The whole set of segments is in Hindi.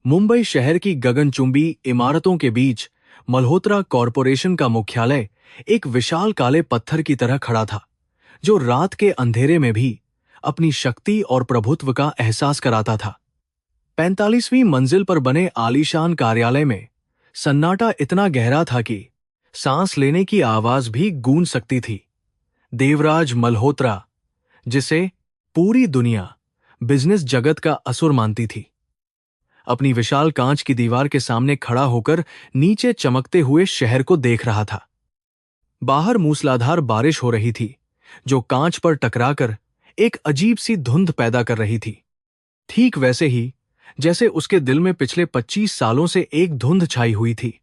मुंबई शहर की गगनचुंबी इमारतों के बीच मल्होत्रा कॉरपोरेशन का मुख्यालय एक विशाल काले पत्थर की तरह खड़ा था, जो रात के अंधेरे में भी अपनी शक्ति और प्रभुत्व का एहसास कराता था। 45वीं मंजिल पर बने आलीशान कार्यालय में सन्नाटा इतना गहरा था कि सांस लेने की आवाज भी गूंज सकती थी। देवराज मल्होत्रा, जिसे पूरी दुनिया बिजनेस जगत का असुर मानती थी, अपनी विशाल कांच की दीवार के सामने खड़ा होकर नीचे चमकते हुए शहर को देख रहा था। बाहर मूसलाधार बारिश हो रही थी, जो कांच पर टकराकर एक अजीब सी धुंध पैदा कर रही थी। ठीक वैसे ही जैसे उसके दिल में पिछले 25 सालों से एक धुंध छाई हुई थी,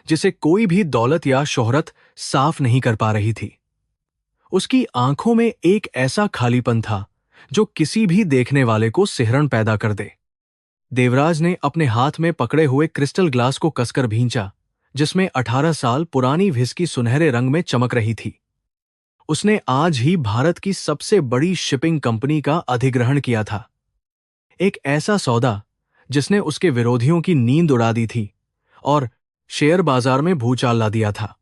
जिसे कोई भी दौलत या शोहरत साफ नहीं कर पा रही थी। उसकी आंखों में एक ऐसा खालीपन था जो किसी भी देखने वाले को सिहरन पैदा कर दे। देवराज ने अपने हाथ में पकड़े हुए क्रिस्टल ग्लास को कसकर भींचा, जिसमें 18 साल पुरानी व्हिस्की सुनहरे रंग में चमक रही थी। उसने आज ही भारत की सबसे बड़ी शिपिंग कंपनी का अधिग्रहण किया था। एक ऐसा सौदा जिसने उसके विरोधियों की नींद उड़ा दी थी और शेयर बाजार में भूचाल ला दिया था।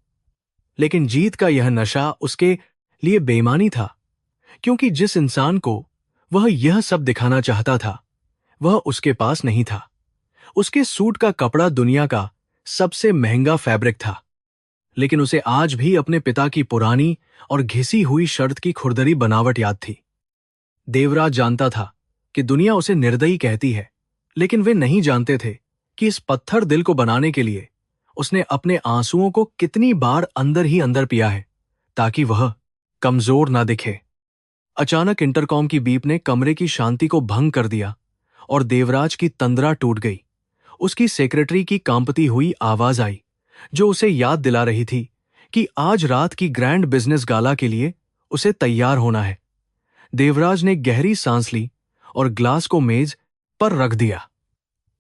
लेकिन जीत का यह नशा उसके लिए बेईमानी था, क्योंकि जिस इंसान को वह यह सब दिखाना चाहता था, वह उसके पास नहीं था। उसके सूट का कपड़ा दुनिया का सबसे महंगा फैब्रिक था, लेकिन उसे आज भी अपने पिता की पुरानी और घिसी हुई शर्ट की खुरदरी बनावट याद थी। देवराज जानता था कि दुनिया उसे निर्दयी कहती है, लेकिन वे नहीं जानते थे कि इस पत्थर दिल को बनाने के लिए उसने अपने आंसुओं को कितनी बार अंदर ही अंदर पिया है, ताकि वह कमजोर ना दिखे। अचानक इंटरकॉम की बीप ने कमरे की शांति को भंग कर दिया और देवराज की तंद्रा टूट गई। उसकी सेक्रेटरी की कांपती हुई आवाज आई, जो उसे याद दिला रही थी कि आज रात की ग्रैंड बिजनेस गाला के लिए उसे तैयार होना है। देवराज ने गहरी सांस ली और ग्लास को मेज पर रख दिया।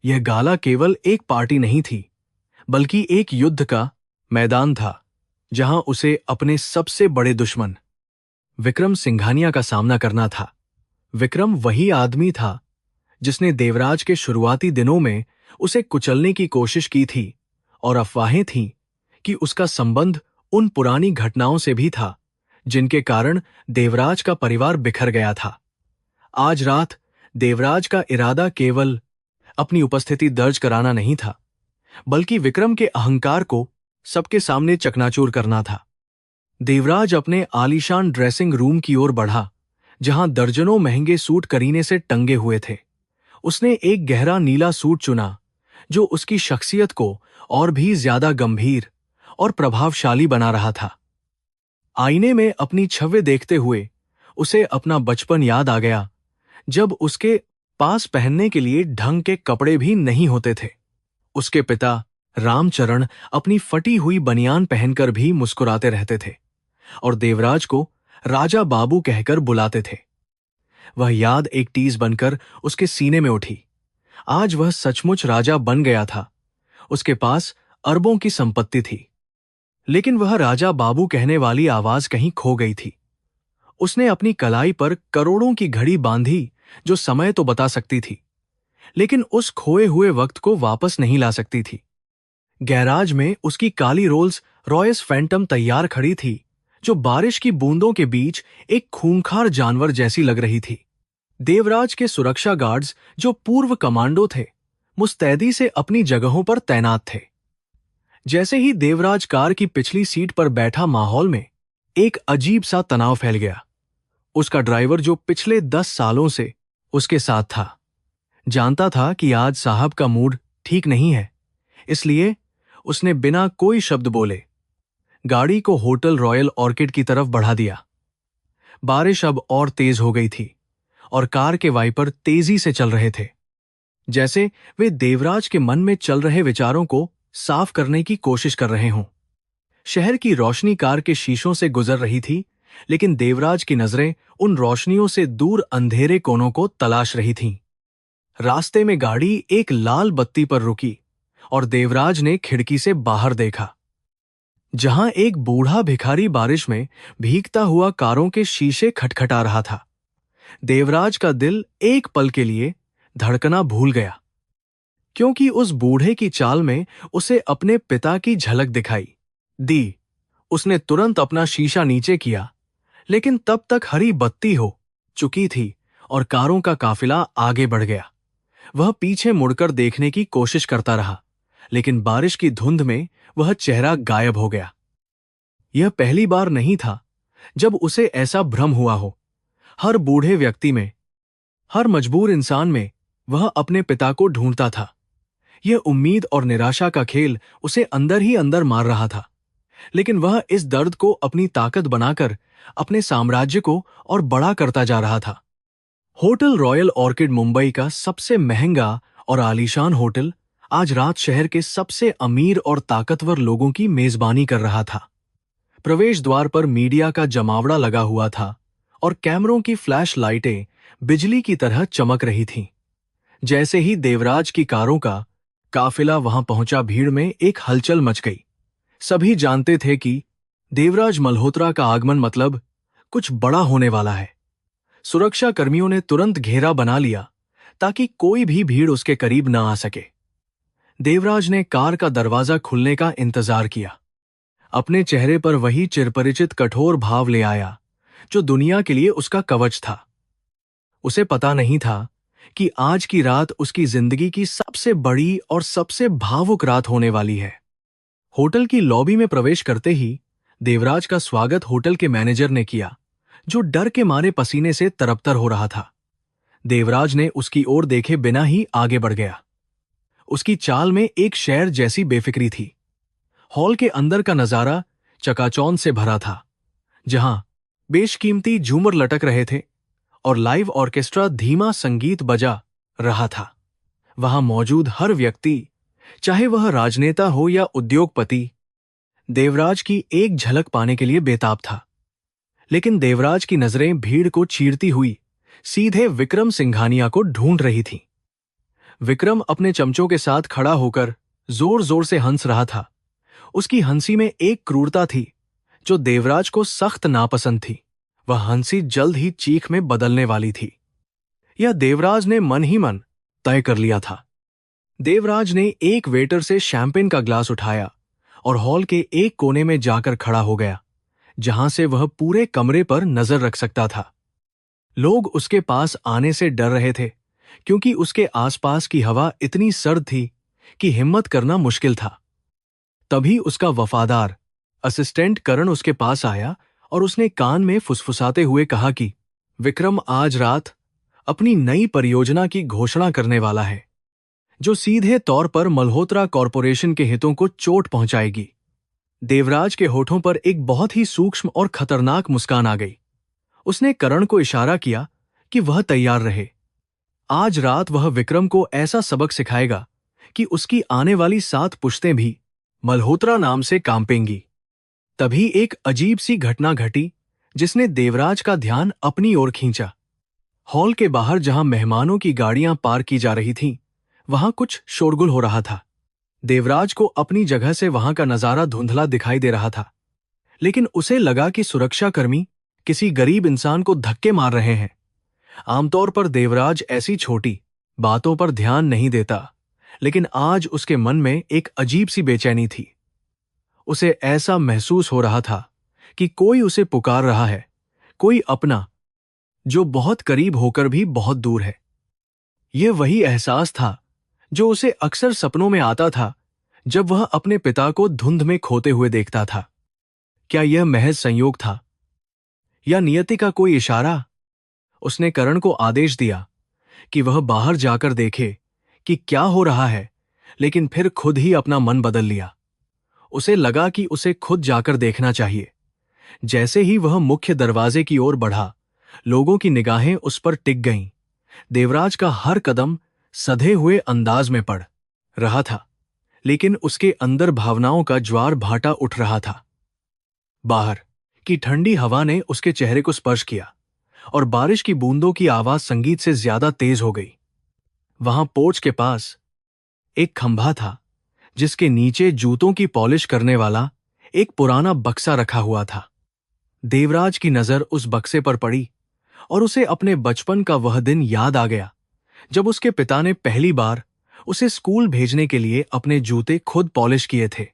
यह गाला केवल एक पार्टी नहीं थी, बल्कि एक युद्ध का मैदान था, जहां उसे अपने सबसे बड़े दुश्मन विक्रम सिंघानिया का सामना करना था। विक्रम वही आदमी था जिसने देवराज के शुरुआती दिनों में उसे कुचलने की कोशिश की थी, और अफवाहें थीं कि उसका संबंध उन पुरानी घटनाओं से भी था जिनके कारण देवराज का परिवार बिखर गया था। आज रात देवराज का इरादा केवल अपनी उपस्थिति दर्ज कराना नहीं था, बल्कि विक्रम के अहंकार को सबके सामने चकनाचूर करना था। देवराज अपने आलीशान ड्रेसिंग रूम की ओर बढ़ा, जहां दर्जनों महंगे सूट करीने से टंगे हुए थे। उसने एक गहरा नीला सूट चुना, जो उसकी शख्सियत को और भी ज्यादा गंभीर और प्रभावशाली बना रहा था। आईने में अपनी छवि देखते हुए उसे अपना बचपन याद आ गया, जब उसके पास पहनने के लिए ढंग के कपड़े भी नहीं होते थे। उसके पिता रामचरण अपनी फटी हुई बनियान पहनकर भी मुस्कुराते रहते थे और देवराज को राजा बाबू कहकर बुलाते थे। वह याद एक टीस बनकर उसके सीने में उठी। आज वह सचमुच राजा बन गया था। उसके पास अरबों की संपत्ति थी, लेकिन वह राजा बाबू कहने वाली आवाज कहीं खो गई थी। उसने अपनी कलाई पर करोड़ों की घड़ी बांधी, जो समय तो बता सकती थी, लेकिन उस खोए हुए वक्त को वापस नहीं ला सकती थी। गैराज में उसकी काली रोल्स रॉयस फैंटम तैयार खड़ी थी, जो बारिश की बूंदों के बीच एक खूंखार जानवर जैसी लग रही थी। देवराज के सुरक्षा गार्ड्स, जो पूर्व कमांडो थे, मुस्तैदी से अपनी जगहों पर तैनात थे। जैसे ही देवराज कार की पिछली सीट पर बैठा, माहौल में एक अजीब सा तनाव फैल गया। उसका ड्राइवर, जो पिछले 10 सालों से उसके साथ था, जानता था कि आज साहब का मूड ठीक नहीं है, इसलिए उसने बिना कोई शब्द बोले गाड़ी को होटल रॉयल ऑर्किड की तरफ बढ़ा दिया। बारिश अब और तेज हो गई थी और कार के वाइपर तेजी से चल रहे थे, जैसे वे देवराज के मन में चल रहे विचारों को साफ करने की कोशिश कर रहे हों। शहर की रोशनी कार के शीशों से गुजर रही थी, लेकिन देवराज की नजरें उन रोशनियों से दूर अंधेरे कोनों को तलाश रही थीं। रास्ते में गाड़ी एक लाल बत्ती पर रुकी और देवराज ने खिड़की से बाहर देखा, जहां एक बूढ़ा भिखारी बारिश में भीगता हुआ कारों के शीशे खटखटा रहा था। देवराज का दिल एक पल के लिए धड़कना भूल गया। क्योंकि उस बूढ़े की चाल में उसे अपने पिता की झलक दिखाई दी। उसने तुरंत अपना शीशा नीचे किया, लेकिन तब तक हरी बत्ती हो चुकी थी और कारों का काफिला आगे बढ़ गया। वह पीछे मुड़कर देखने की कोशिश करता रहा, लेकिन बारिश की धुंध में वह चेहरा गायब हो गया। यह पहली बार नहीं था जब उसे ऐसा भ्रम हुआ हो। हर बूढ़े व्यक्ति में, हर मजबूर इंसान में वह अपने पिता को ढूंढता था। यह उम्मीद और निराशा का खेल उसे अंदर ही अंदर मार रहा था, लेकिन वह इस दर्द को अपनी ताकत बनाकर अपने साम्राज्य को और बड़ा करता जा रहा था। होटल रॉयल ऑर्किड मुंबई का सबसे महंगा और आलीशान होटल आज रात शहर के सबसे अमीर और ताकतवर लोगों की मेजबानी कर रहा था। प्रवेश द्वार पर मीडिया का जमावड़ा लगा हुआ था और कैमरों की फ्लैश लाइटें बिजली की तरह चमक रही थीं। जैसे ही देवराज की कारों का काफिला वहां पहुंचा, भीड़ में एक हलचल मच गई। सभी जानते थे कि देवराज मल्होत्रा का आगमन मतलब कुछ बड़ा होने वाला है। सुरक्षा कर्मियों ने तुरंत घेरा बना लिया ताकि कोई भी भीड़ उसके करीब न आ सके। देवराज ने कार का दरवाजा खुलने का इंतजार किया। अपने चेहरे पर वही चिरपरिचित कठोर भाव ले आया जो दुनिया के लिए उसका कवच था। उसे पता नहीं था कि आज की रात उसकी जिंदगी की सबसे बड़ी और सबसे भावुक रात होने वाली है। होटल की लॉबी में प्रवेश करते ही देवराज का स्वागत होटल के मैनेजर ने किया, जो डर के मारे पसीने से तरबतर हो रहा था। देवराज ने उसकी ओर देखे बिना ही आगे बढ़ गया। उसकी चाल में एक शेर जैसी बेफिक्री थी। हॉल के अंदर का नजारा चकाचौंध से भरा था, जहां बेशकीमती झूमर लटक रहे थे और लाइव ऑर्केस्ट्रा धीमा संगीत बजा रहा था। वहां मौजूद हर व्यक्ति, चाहे वह राजनेता हो या उद्योगपति, देवराज की एक झलक पाने के लिए बेताब था। लेकिन देवराज की नजरें भीड़ को चीरती हुई सीधे विक्रम सिंघानिया को ढूंढ रही थीं। विक्रम अपने चमचों के साथ खड़ा होकर जोर जोर से हंस रहा था। उसकी हंसी में एक क्रूरता थी जो देवराज को सख्त नापसंद थी। वह हंसी जल्द ही चीख में बदलने वाली थी। यह देवराज ने मन ही मन तय कर लिया था। देवराज ने एक वेटर से शैंपेन का ग्लास उठाया और हॉल के एक कोने में जाकर खड़ा हो गया, जहां से वह पूरे कमरे पर नजर रख सकता था। लोग उसके पास आने से डर रहे थे, क्योंकि उसके आसपास की हवा इतनी सर्द थी कि हिम्मत करना मुश्किल था। तभी उसका वफादार असिस्टेंट करण उसके पास आया और उसने कान में फुसफुसाते हुए कहा कि विक्रम आज रात अपनी नई परियोजना की घोषणा करने वाला है, जो सीधे तौर पर मल्होत्रा कॉरपोरेशन के हितों को चोट पहुंचाएगी। देवराज के होठों पर एक बहुत ही सूक्ष्म और खतरनाक मुस्कान आ गई। उसने करण को इशारा किया कि वह तैयार रहे। आज रात वह विक्रम को ऐसा सबक सिखाएगा कि उसकी आने वाली 7 पुश्तें भी मल्होत्रा नाम से कांपेंगी। तभी एक अजीब सी घटना घटी जिसने देवराज का ध्यान अपनी ओर खींचा। हॉल के बाहर जहां मेहमानों की गाड़ियां पार की जा रही थीं, वहां कुछ शोरगुल हो रहा था। देवराज को अपनी जगह से वहां का नजारा धुंधला दिखाई दे रहा था, लेकिन उसे लगा कि सुरक्षाकर्मी किसी गरीब इंसान को धक्के मार रहे हैं। आमतौर पर देवराज ऐसी छोटी बातों पर ध्यान नहीं देता, लेकिन आज उसके मन में एक अजीब सी बेचैनी थी। उसे ऐसा महसूस हो रहा था कि कोई उसे पुकार रहा है, कोई अपना जो बहुत करीब होकर भी बहुत दूर है। यह वही एहसास था जो उसे अक्सर सपनों में आता था जब वह अपने पिता को धुंध में खोते हुए देखता था। क्या यह महज संयोग था या नियति का कोई इशारा? उसने करण को आदेश दिया कि वह बाहर जाकर देखे कि क्या हो रहा है, लेकिन फिर खुद ही अपना मन बदल लिया। उसे लगा कि उसे खुद जाकर देखना चाहिए। जैसे ही वह मुख्य दरवाजे की ओर बढ़ा, लोगों की निगाहें उस पर टिक गईं। देवराज का हर कदम सधे हुए अंदाज में पड़ रहा था, लेकिन उसके अंदर भावनाओं का ज्वार भाटा उठ रहा था। बाहर की ठंडी हवा ने उसके चेहरे को स्पर्श किया और बारिश की बूंदों की आवाज संगीत से ज्यादा तेज हो गई। वहां पोर्च के पास एक खंभा था, जिसके नीचे जूतों की पॉलिश करने वाला एक पुराना बक्सा रखा हुआ था। देवराज की नजर उस बक्से पर पड़ी और उसे अपने बचपन का वह दिन याद आ गया जब उसके पिता ने पहली बार उसे स्कूल भेजने के लिए अपने जूते खुद पॉलिश किए थे।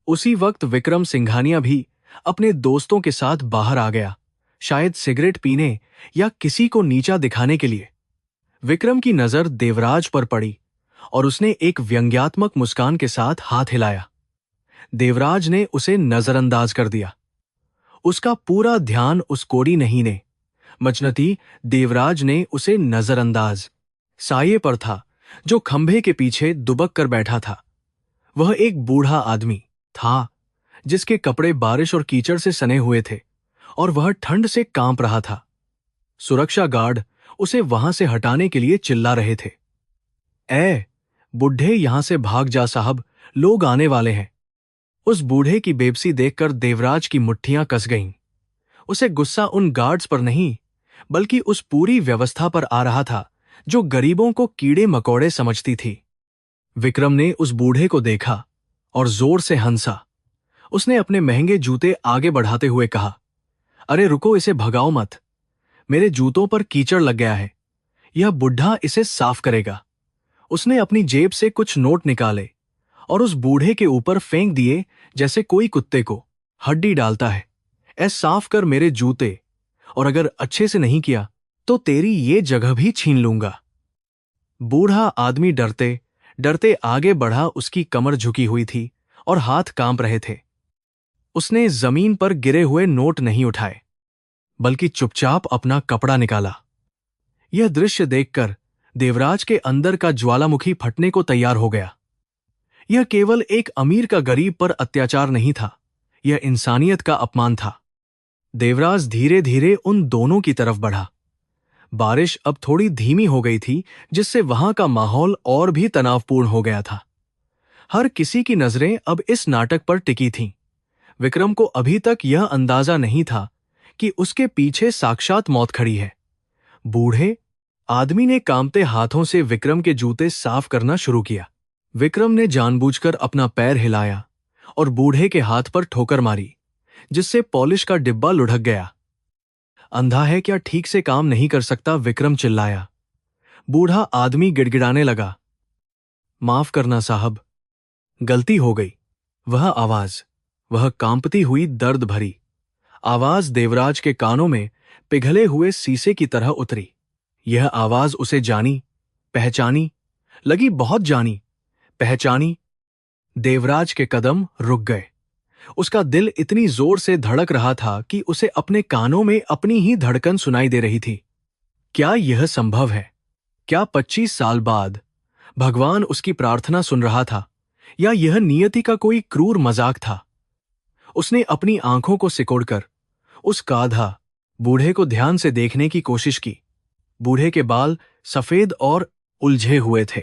उसी वक्त विक्रम सिंघानिया भी अपने दोस्तों के साथ बाहर आ गया, शायद सिगरेट पीने या किसी को नीचा दिखाने के लिए। विक्रम की नजर देवराज पर पड़ी और उसने एक व्यंग्यात्मक मुस्कान के साथ हाथ हिलाया। देवराज ने उसे नजरअंदाज कर दिया। उसका पूरा ध्यान उस कोड़ी नहीं ने मजनती देवराज ने उसे नजरअंदाज साये पर था जो खंभे के पीछे दुबक कर बैठा था। वह एक बूढ़ा आदमी था जिसके कपड़े बारिश और कीचड़ से सने हुए थे और वह ठंड से कांप रहा था। सुरक्षा गार्ड उसे वहां से हटाने के लिए चिल्ला रहे थे। ए बुढ़े, यहां से भाग जा साहब, लोग आने वाले हैं। उस बूढ़े की बेबसी देखकर देवराज की मुट्ठियां कस गईं। उसे गुस्सा उन गार्ड्स पर नहीं बल्कि उस पूरी व्यवस्था पर आ रहा था जो गरीबों को कीड़े मकोड़े समझती थी। विक्रम ने उस बूढ़े को देखा और जोर से हंसा। उसने अपने महंगे जूते आगे बढ़ाते हुए कहा, अरे रुको, इसे भगाओ मत। मेरे जूतों पर कीचड़ लग गया है, यह बुढ़ा इसे साफ करेगा। उसने अपनी जेब से कुछ नोट निकाले और उस बूढ़े के ऊपर फेंक दिए जैसे कोई कुत्ते को हड्डी डालता है। साफ कर मेरे जूते, और अगर अच्छे से नहीं किया तो तेरी ये जगह भी छीन लूंगा। बूढ़ा आदमी डरते डरते आगे बढ़ा। उसकी कमर झुकी हुई थी और हाथ कांप रहे थे। उसने जमीन पर गिरे हुए नोट नहीं उठाए बल्कि चुपचाप अपना कपड़ा निकाला। यह दृश्य देखकर देवराज के अंदर का ज्वालामुखी फटने को तैयार हो गया। यह केवल एक अमीर का गरीब पर अत्याचार नहीं था, यह इंसानियत का अपमान था। देवराज धीरे धीरे उन दोनों की तरफ बढ़ा। बारिश अब थोड़ी धीमी हो गई थी, जिससे वहां का माहौल और भी तनावपूर्ण हो गया था। हर किसी की नजरें अब इस नाटक पर टिकी थीं। विक्रम को अभी तक यह अंदाजा नहीं था कि उसके पीछे साक्षात मौत खड़ी है। बूढ़े आदमी ने कांपते हाथों से विक्रम के जूते साफ करना शुरू किया। विक्रम ने जानबूझकर अपना पैर हिलाया और बूढ़े के हाथ पर ठोकर मारी, जिससे पॉलिश का डिब्बा लुढ़क गया। अंधा है क्या, ठीक से काम नहीं कर सकता, विक्रम चिल्लाया। बूढ़ा आदमी गिड़गिड़ाने लगा, माफ करना साहब, गलती हो गई। वह कांपती हुई दर्द भरी आवाज देवराज के कानों में पिघले हुए शीशे की तरह उतरी। यह आवाज उसे जानी पहचानी लगी, बहुत जानी पहचानी। देवराज के कदम रुक गए। उसका दिल इतनी जोर से धड़क रहा था कि उसे अपने कानों में अपनी ही धड़कन सुनाई दे रही थी। क्या यह संभव है? क्या 25 साल बाद भगवान उसकी प्रार्थना सुन रहा था, या यह नियति का कोई क्रूर मजाक था? उसने अपनी आंखों को सिकोड़कर उस काधा बूढ़े को ध्यान से देखने की कोशिश की। बूढ़े के बाल सफेद और उलझे हुए थे,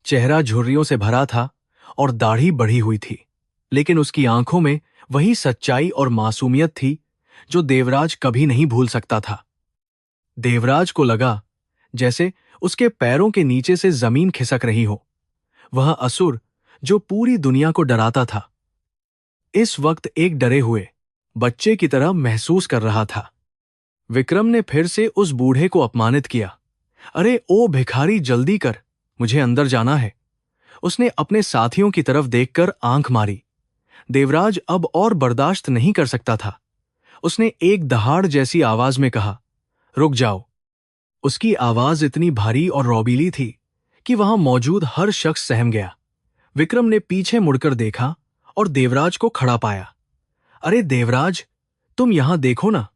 चेहरा झुर्रियों से भरा था और दाढ़ी बढ़ी हुई थी, लेकिन उसकी आंखों में वही सच्चाई और मासूमियत थी जो देवराज कभी नहीं भूल सकता था। देवराज को लगा जैसे उसके पैरों के नीचे से जमीन खिसक रही हो। वह असुर जो पूरी दुनिया को डराता था, इस वक्त एक डरे हुए बच्चे की तरह महसूस कर रहा था। विक्रम ने फिर से उस बूढ़े को अपमानित किया। अरे ओ भिखारी, जल्दी कर, मुझे अंदर जाना है। उसने अपने साथियों की तरफ देखकर आंख मारी। देवराज अब और बर्दाश्त नहीं कर सकता था। उसने एक दहाड़ जैसी आवाज में कहा, रुक जाओ। उसकी आवाज इतनी भारी और रौबीली थी कि वहां मौजूद हर शख्स सहम गया। विक्रम ने पीछे मुड़कर देखा और देवराज को खड़ा पाया। अरे देवराज, तुम यहां देखो ना,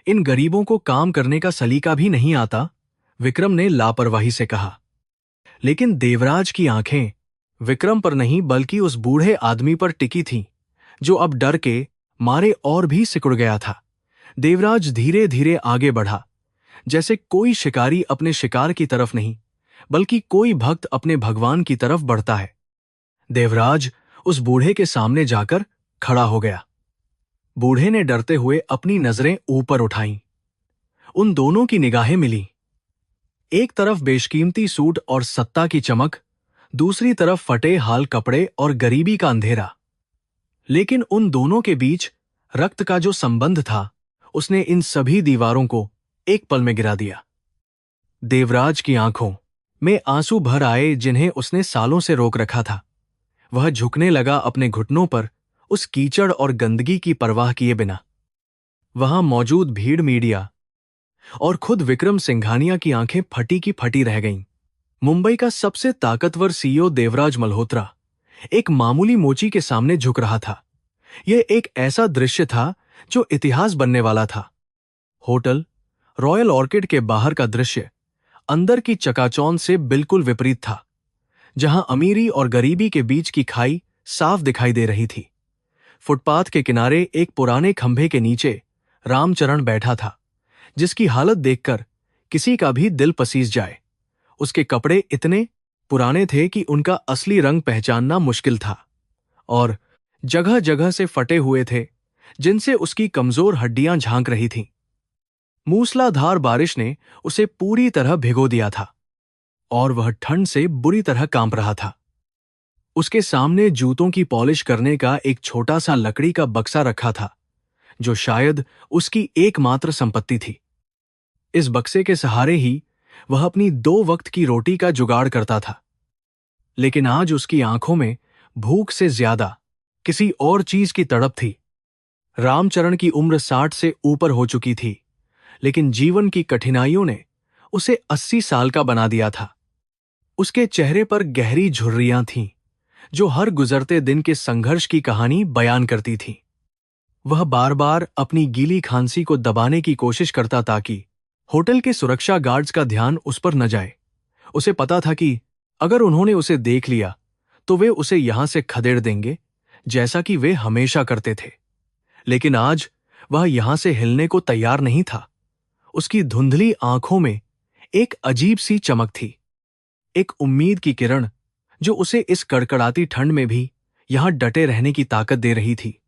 इन गरीबों को काम करने का सलीका भी नहीं आता, विक्रम ने लापरवाही से कहा। लेकिन देवराज की आंखें विक्रम पर नहीं बल्कि उस बूढ़े आदमी पर टिकी थीं, जो अब डर के मारे और भी सिकुड़ गया था। देवराज धीरे धीरे आगे बढ़ा, जैसे कोई शिकारी अपने शिकार की तरफ नहीं बल्कि कोई भक्त अपने भगवान की तरफ बढ़ता है। देवराज उस बूढ़े के सामने जाकर खड़ा हो गया। बूढ़े ने डरते हुए अपनी नजरें ऊपर उठाईं। उन दोनों की निगाहें मिली। एक तरफ बेशकीमती सूट और सत्ता की चमक, दूसरी तरफ फटे हाल कपड़े और गरीबी का अंधेरा। लेकिन उन दोनों के बीच रक्त का जो संबंध था, उसने इन सभी दीवारों को एक पल में गिरा दिया। देवराज की आंखों में आंसू भर आए जिन्हें उसने सालों से रोक रखा था। वह झुकने लगा अपने घुटनों पर, उस कीचड़ और गंदगी की परवाह किए बिना। वहां मौजूद भीड़, मीडिया और खुद विक्रम सिंघानिया की आंखें फटी की फटी रह गईं। मुंबई का सबसे ताकतवर सीईओ देवराज मल्होत्रा एक मामूली मोची के सामने झुक रहा था। यह एक ऐसा दृश्य था जो इतिहास बनने वाला था। होटल रॉयल ऑर्किड के बाहर का दृश्य अंदर की चकाचौंध से बिल्कुल विपरीत था, जहां अमीरी और गरीबी के बीच की खाई साफ दिखाई दे रही थी। फुटपाथ के किनारे एक पुराने खंभे के नीचे रामचरण बैठा था, जिसकी हालत देखकर किसी का भी दिल पसीज जाए। उसके कपड़े इतने पुराने थे कि उनका असली रंग पहचानना मुश्किल था, और जगह जगह से फटे हुए थे, जिनसे उसकी कमजोर हड्डियां झांक रही थीं। मूसलाधार बारिश ने उसे पूरी तरह भिगो दिया था और वह ठंड से बुरी तरह कांप रहा था। उसके सामने जूतों की पॉलिश करने का एक छोटा सा लकड़ी का बक्सा रखा था, जो शायद उसकी एकमात्र संपत्ति थी। इस बक्से के सहारे ही वह अपनी 2 वक्त की रोटी का जुगाड़ करता था। लेकिन आज उसकी आंखों में भूख से ज्यादा किसी और चीज की तड़प थी। रामचरण की उम्र 60 से ऊपर हो चुकी थी, लेकिन जीवन की कठिनाइयों ने उसे 80 साल का बना दिया था। उसके चेहरे पर गहरी झुर्रियां थीं, जो हर गुजरते दिन के संघर्ष की कहानी बयान करती थीं। वह बार बार अपनी गीली खांसी को दबाने की कोशिश करता ताकि होटल के सुरक्षा गार्ड्स का ध्यान उस पर न जाए। उसे पता था कि अगर उन्होंने उसे देख लिया तो वे उसे यहां से खदेड़ देंगे, जैसा कि वे हमेशा करते थे। लेकिन आज वह यहां से हिलने को तैयार नहीं था। उसकी धुंधली आंखों में एक अजीब सी चमक थी, एक उम्मीद की किरण जो उसे इस कड़कड़ाती ठंड में भी यहां डटे रहने की ताकत दे रही थी।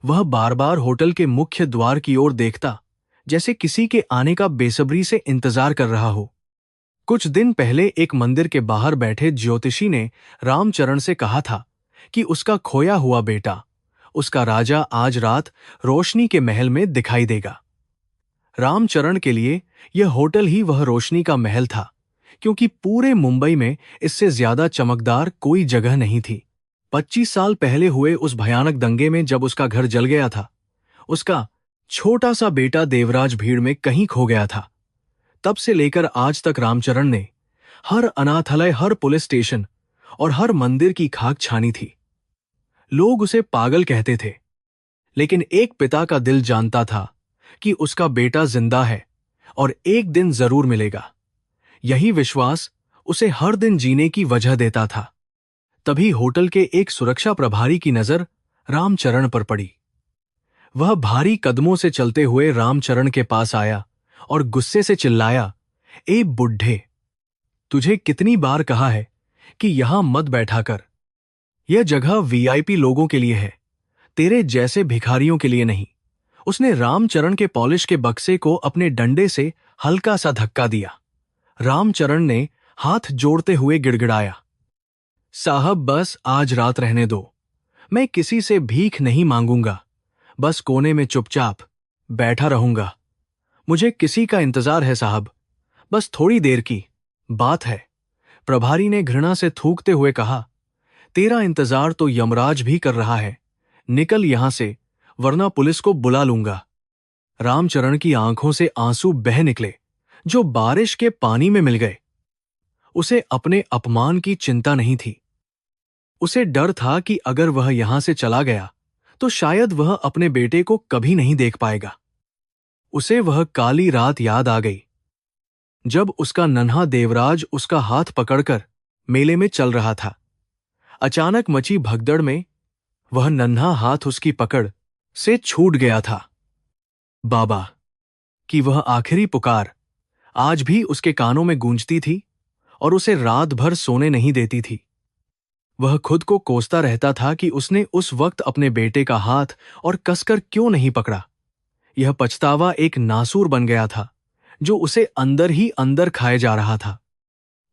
वह बार बार होटल के मुख्य द्वार की ओर देखता, जैसे किसी के आने का बेसब्री से इंतजार कर रहा हो। कुछ दिन पहले एक मंदिर के बाहर बैठे ज्योतिषी ने रामचरण से कहा था कि उसका खोया हुआ बेटा, उसका राजा, आज रात रोशनी के महल में दिखाई देगा। रामचरण के लिए यह होटल ही वह रोशनी का महल था, क्योंकि पूरे मुंबई में इससे ज्यादा चमकदार कोई जगह नहीं थी। 25 साल पहले हुए उस भयानक दंगे में जब उसका घर जल गया था, उसका छोटा सा बेटा देवराज भीड़ में कहीं खो गया था। तब से लेकर आज तक रामचरण ने हर अनाथालय, हर पुलिस स्टेशन और हर मंदिर की खाक छानी थी। लोग उसे पागल कहते थे, लेकिन एक पिता का दिल जानता था कि उसका बेटा जिंदा है और एक दिन जरूर मिलेगा। यही विश्वास उसे हर दिन जीने की वजह देता था। तभी होटल के एक सुरक्षा प्रभारी की नजर रामचरण पर पड़ी। वह भारी कदमों से चलते हुए रामचरण के पास आया और गुस्से से चिल्लाया, "ए बुड्ढे, तुझे कितनी बार कहा है कि यहां मत बैठा कर। यह जगह वीआईपी लोगों के लिए है, तेरे जैसे भिखारियों के लिए नहीं।" उसने रामचरण के पॉलिश के बक्से को अपने डंडे से हल्का सा धक्का दिया। रामचरण ने हाथ जोड़ते हुए गिड़गिड़ाया, "साहब, बस आज रात रहने दो। मैं किसी से भीख नहीं मांगूंगा, बस कोने में चुपचाप बैठा रहूंगा। मुझे किसी का इंतजार है साहब, बस थोड़ी देर की बात है।" प्रभारी ने घृणा से थूकते हुए कहा, "तेरा इंतजार तो यमराज भी कर रहा है। निकल यहां से, वरना पुलिस को बुला लूंगा।" रामचरण की आंखों से आंसू बह निकले, जो बारिश के पानी में मिल गए। उसे अपने अपमान की चिंता नहीं थी। उसे डर था कि अगर वह यहां से चला गया तो शायद वह अपने बेटे को कभी नहीं देख पाएगा। उसे वह काली रात याद आ गई, जब उसका नन्हा देवराज उसका हाथ पकड़कर मेले में चल रहा था। अचानक मची भगदड़ में वह नन्हा हाथ उसकी पकड़ से छूट गया था। बाबा की वह आखिरी पुकार आज भी उसके कानों में गूंजती थी और उसे रात भर सोने नहीं देती थी। वह खुद को कोसता रहता था कि उसने उस वक्त अपने बेटे का हाथ और कसकर क्यों नहीं पकड़ा। यह पछतावा एक नासूर बन गया था, जो उसे अंदर ही अंदर खाए जा रहा था।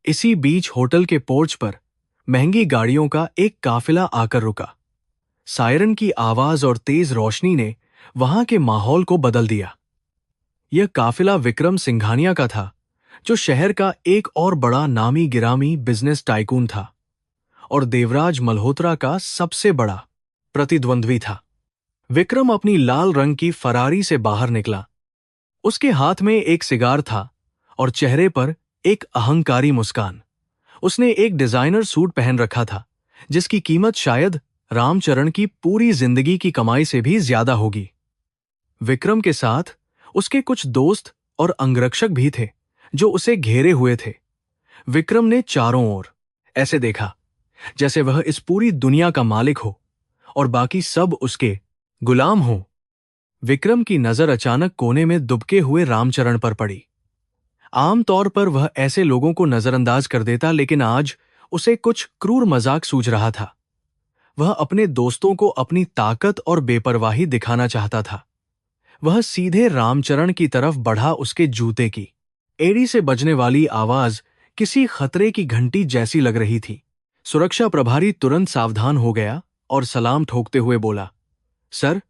इसी बीच होटल के पोर्च पर महंगी गाड़ियों का एक काफिला आकर रुका। सायरन की आवाज और तेज रोशनी ने वहां के माहौल को बदल दिया। यह काफिला विक्रम सिंघानिया का था, जो शहर का एक और बड़ा नामी गिरामी बिजनेस टाइकून था और देवराज मल्होत्रा का सबसे बड़ा प्रतिद्वंद्वी था। विक्रम अपनी लाल रंग की फरारी से बाहर निकला। उसके हाथ में एक सिगार था और चेहरे पर एक अहंकारी मुस्कान। उसने एक डिजाइनर सूट पहन रखा था जिसकी कीमत शायद रामचरण की पूरी जिंदगी की कमाई से भी ज्यादा होगी। विक्रम के साथ उसके कुछ दोस्त और अंगरक्षक भी थे जो उसे घेरे हुए थे। विक्रम ने चारों ओर ऐसे देखा जैसे वह इस पूरी दुनिया का मालिक हो और बाकी सब उसके गुलाम हो। विक्रम की नजर अचानक कोने में दुबके हुए रामचरण पर पड़ी। आमतौर पर वह ऐसे लोगों को नजरअंदाज कर देता, लेकिन आज उसे कुछ क्रूर मजाक सूझ रहा था। वह अपने दोस्तों को अपनी ताकत और बेपरवाही दिखाना चाहता था। वह सीधे रामचरण की तरफ बढ़ा। उसके जूते की एड़ी से बजने वाली आवाज किसी खतरे की घंटी जैसी लग रही थी। सुरक्षा प्रभारी तुरंत सावधान हो गया और सलाम ठोकते हुए बोला, सर,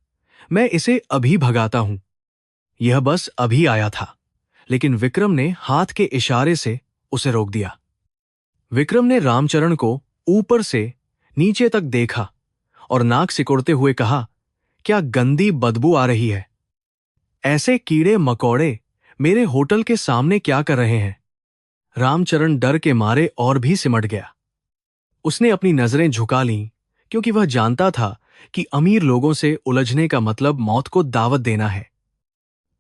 मैं इसे अभी भगाता हूं। यह बस अभी आया था। लेकिन विक्रम ने हाथ के इशारे से उसे रोक दिया। विक्रम ने रामचरण को ऊपर से नीचे तक देखा और नाक सिकोड़ते हुए कहा, क्या गंदी बदबू आ रही है। ऐसे कीड़े मकोड़े मेरे होटल के सामने क्या कर रहे हैं। रामचरण डर के मारे और भी सिमट गया। उसने अपनी नजरें झुका लीं क्योंकि वह जानता था कि अमीर लोगों से उलझने का मतलब मौत को दावत देना है।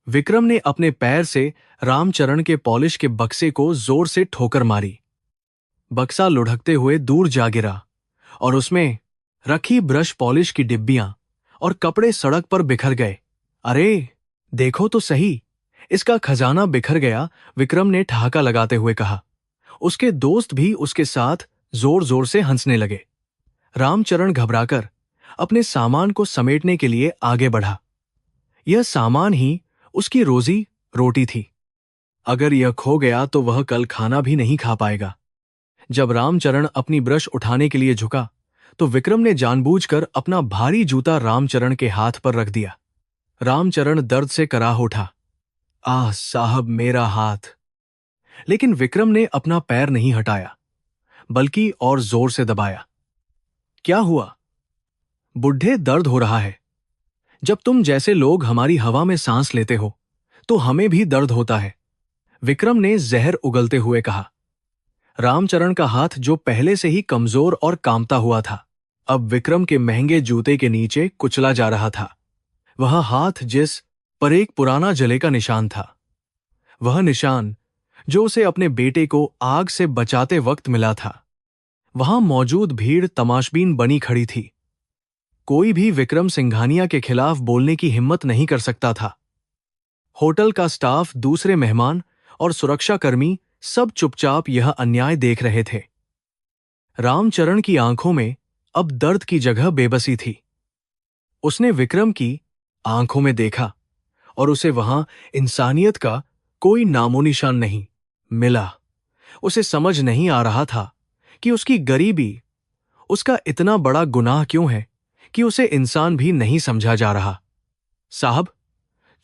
विक्रम ने अपने पैर से रामचरण के पॉलिश के बक्से को जोर से ठोकर मारी। बक्सा लुढ़कते हुए दूर जा गिरा और उसमें रखी ब्रश पॉलिश की डिब्बियां और कपड़े सड़क पर बिखर गए। अरे देखो तो सही, इसका खजाना बिखर गया, विक्रम ने ठहाका लगाते हुए कहा। उसके दोस्त भी उसके साथ जोर जोर से हंसने लगे। रामचरण घबराकर अपने सामान को समेटने के लिए आगे बढ़ा। यह सामान ही उसकी रोजी रोटी थी। अगर यह खो गया तो वह कल खाना भी नहीं खा पाएगा। जब रामचरण अपनी ब्रश उठाने के लिए झुका तो विक्रम ने जानबूझकर अपना भारी जूता रामचरण के हाथ पर रख दिया। रामचरण दर्द से कराह उठा। आह साहब, मेरा हाथ। लेकिन विक्रम ने अपना पैर नहीं हटाया, बल्कि और जोर से दबाया। क्या हुआ? बुढ़े, दर्द हो रहा है। जब तुम जैसे लोग हमारी हवा में सांस लेते हो तो हमें भी दर्द होता है, विक्रम ने जहर उगलते हुए कहा। रामचरण का हाथ, जो पहले से ही कमजोर और कांपता हुआ था, अब विक्रम के महंगे जूते के नीचे कुचला जा रहा था। वह हाथ जिस पर एक पुराना जले का निशान था, वह निशान जो उसे अपने बेटे को आग से बचाते वक्त मिला था। वहां मौजूद भीड़ तमाशबीन बनी खड़ी थी। कोई भी विक्रम सिंघानिया के खिलाफ बोलने की हिम्मत नहीं कर सकता था। होटल का स्टाफ, दूसरे मेहमान और सुरक्षाकर्मी सब चुपचाप यह अन्याय देख रहे थे। रामचरण की आंखों में अब दर्द की जगह बेबसी थी। उसने विक्रम की आंखों में देखा और उसे वहां इंसानियत का कोई नामोनिशान नहीं मिला। उसे समझ नहीं आ रहा था कि उसकी गरीबी उसका इतना बड़ा गुनाह क्यों है कि उसे इंसान भी नहीं समझा जा रहा। साहब,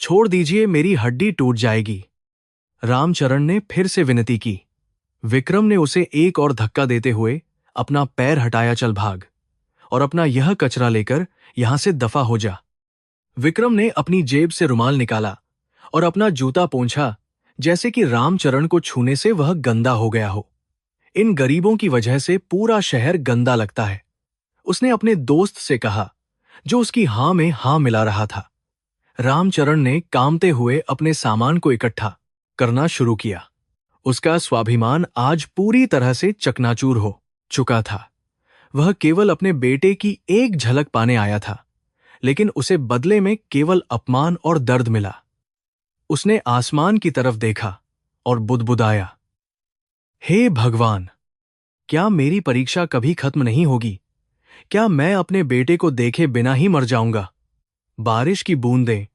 छोड़ दीजिए, मेरी हड्डी टूट जाएगी, रामचरण ने फिर से विनती की। विक्रम ने उसे एक और धक्का देते हुए अपना पैर हटाया। चल भाग और अपना यह कचरा लेकर यहां से दफा हो जा। विक्रम ने अपनी जेब से रुमाल निकाला और अपना जूता पोंछा, जैसे कि रामचरण को छूने से वह गंदा हो गया हो। इन गरीबों की वजह से पूरा शहर गंदा लगता है, उसने अपने दोस्त से कहा, जो उसकी हां में हां मिला रहा था। रामचरण ने कांपते हुए अपने सामान को इकट्ठा करना शुरू किया। उसका स्वाभिमान आज पूरी तरह से चकनाचूर हो चुका था। वह केवल अपने बेटे की एक झलक पाने आया था, लेकिन उसे बदले में केवल अपमान और दर्द मिला। उसने आसमान की तरफ देखा और बुदबुदाया, हे भगवान, क्या मेरी परीक्षा कभी खत्म नहीं होगी? क्या मैं अपने बेटे को देखे बिना ही मर जाऊंगा? बारिश की बूंदें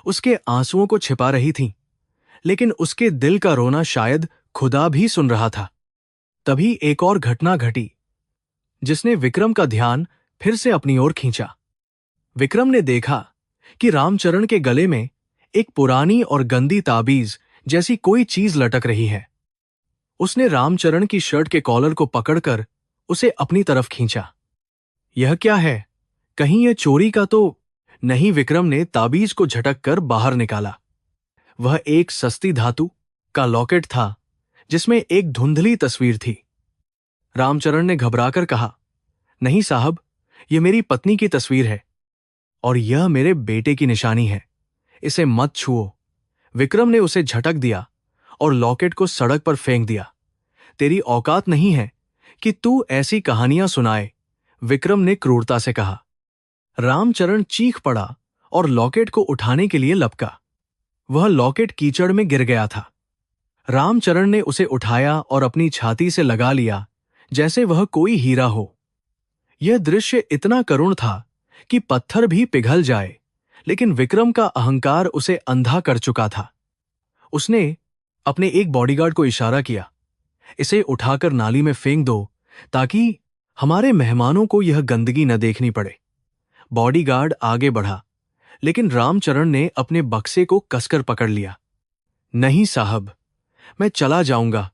उसके आंसुओं को छिपा रही थीं, लेकिन उसके दिल का रोना शायद खुदा भी सुन रहा था। तभी एक और घटना घटी जिसने विक्रम का ध्यान फिर से अपनी ओर खींचा। विक्रम ने देखा कि रामचरण के गले में एक पुरानी और गंदी ताबीज जैसी कोई चीज लटक रही है। उसने रामचरण की शर्ट के कॉलर को पकड़कर उसे अपनी तरफ खींचा। यह क्या है? कहीं यह चोरी का तो नहीं? विक्रम ने ताबीज को झटक कर बाहर निकाला। वह एक सस्ती धातु का लॉकेट था जिसमें एक धुंधली तस्वीर थी। रामचरण ने घबराकर कहा, नहीं साहब, यह मेरी पत्नी की तस्वीर है और यह मेरे बेटे की निशानी है, इसे मत छुओ। विक्रम ने उसे झटक दिया और लॉकेट को सड़क पर फेंक दिया। तेरी औकात नहीं है कि तू ऐसी कहानियां सुनाए, विक्रम ने क्रूरता से कहा। रामचरण चीख पड़ा और लॉकेट को उठाने के लिए लपका। वह लॉकेट कीचड़ में गिर गया था। रामचरण ने उसे उठाया और अपनी छाती से लगा लिया जैसे वह कोई हीरा हो। यह दृश्य इतना करुण था कि पत्थर भी पिघल जाए, लेकिन विक्रम का अहंकार उसे अंधा कर चुका था। उसने अपने एक बॉडीगार्ड को इशारा किया, इसे उठाकर नाली में फेंक दो ताकि हमारे मेहमानों को यह गंदगी न देखनी पड़े। बॉडीगार्ड आगे बढ़ा, लेकिन रामचरण ने अपने बक्से को कसकर पकड़ लिया। नहीं साहब, मैं चला जाऊंगा,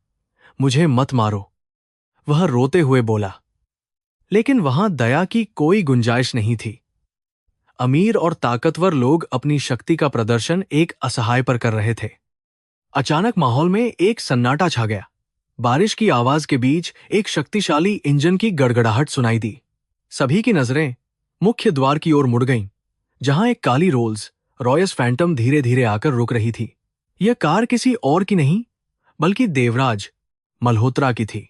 मुझे मत मारो, वह रोते हुए बोला। लेकिन वहां दया की कोई गुंजाइश नहीं थी। अमीर और ताकतवर लोग अपनी शक्ति का प्रदर्शन एक असहाय पर कर रहे थे। अचानक माहौल में एक सन्नाटा छा गया। बारिश की आवाज के बीच एक शक्तिशाली इंजन की गड़गड़ाहट सुनाई दी। सभी की नजरें मुख्य द्वार की ओर मुड़ गईं, जहां एक काली रोल्स रॉयस फैंटम धीरे धीरे आकर रुक रही थी। यह कार किसी और की नहीं, बल्कि देवराज मल्होत्रा की थी।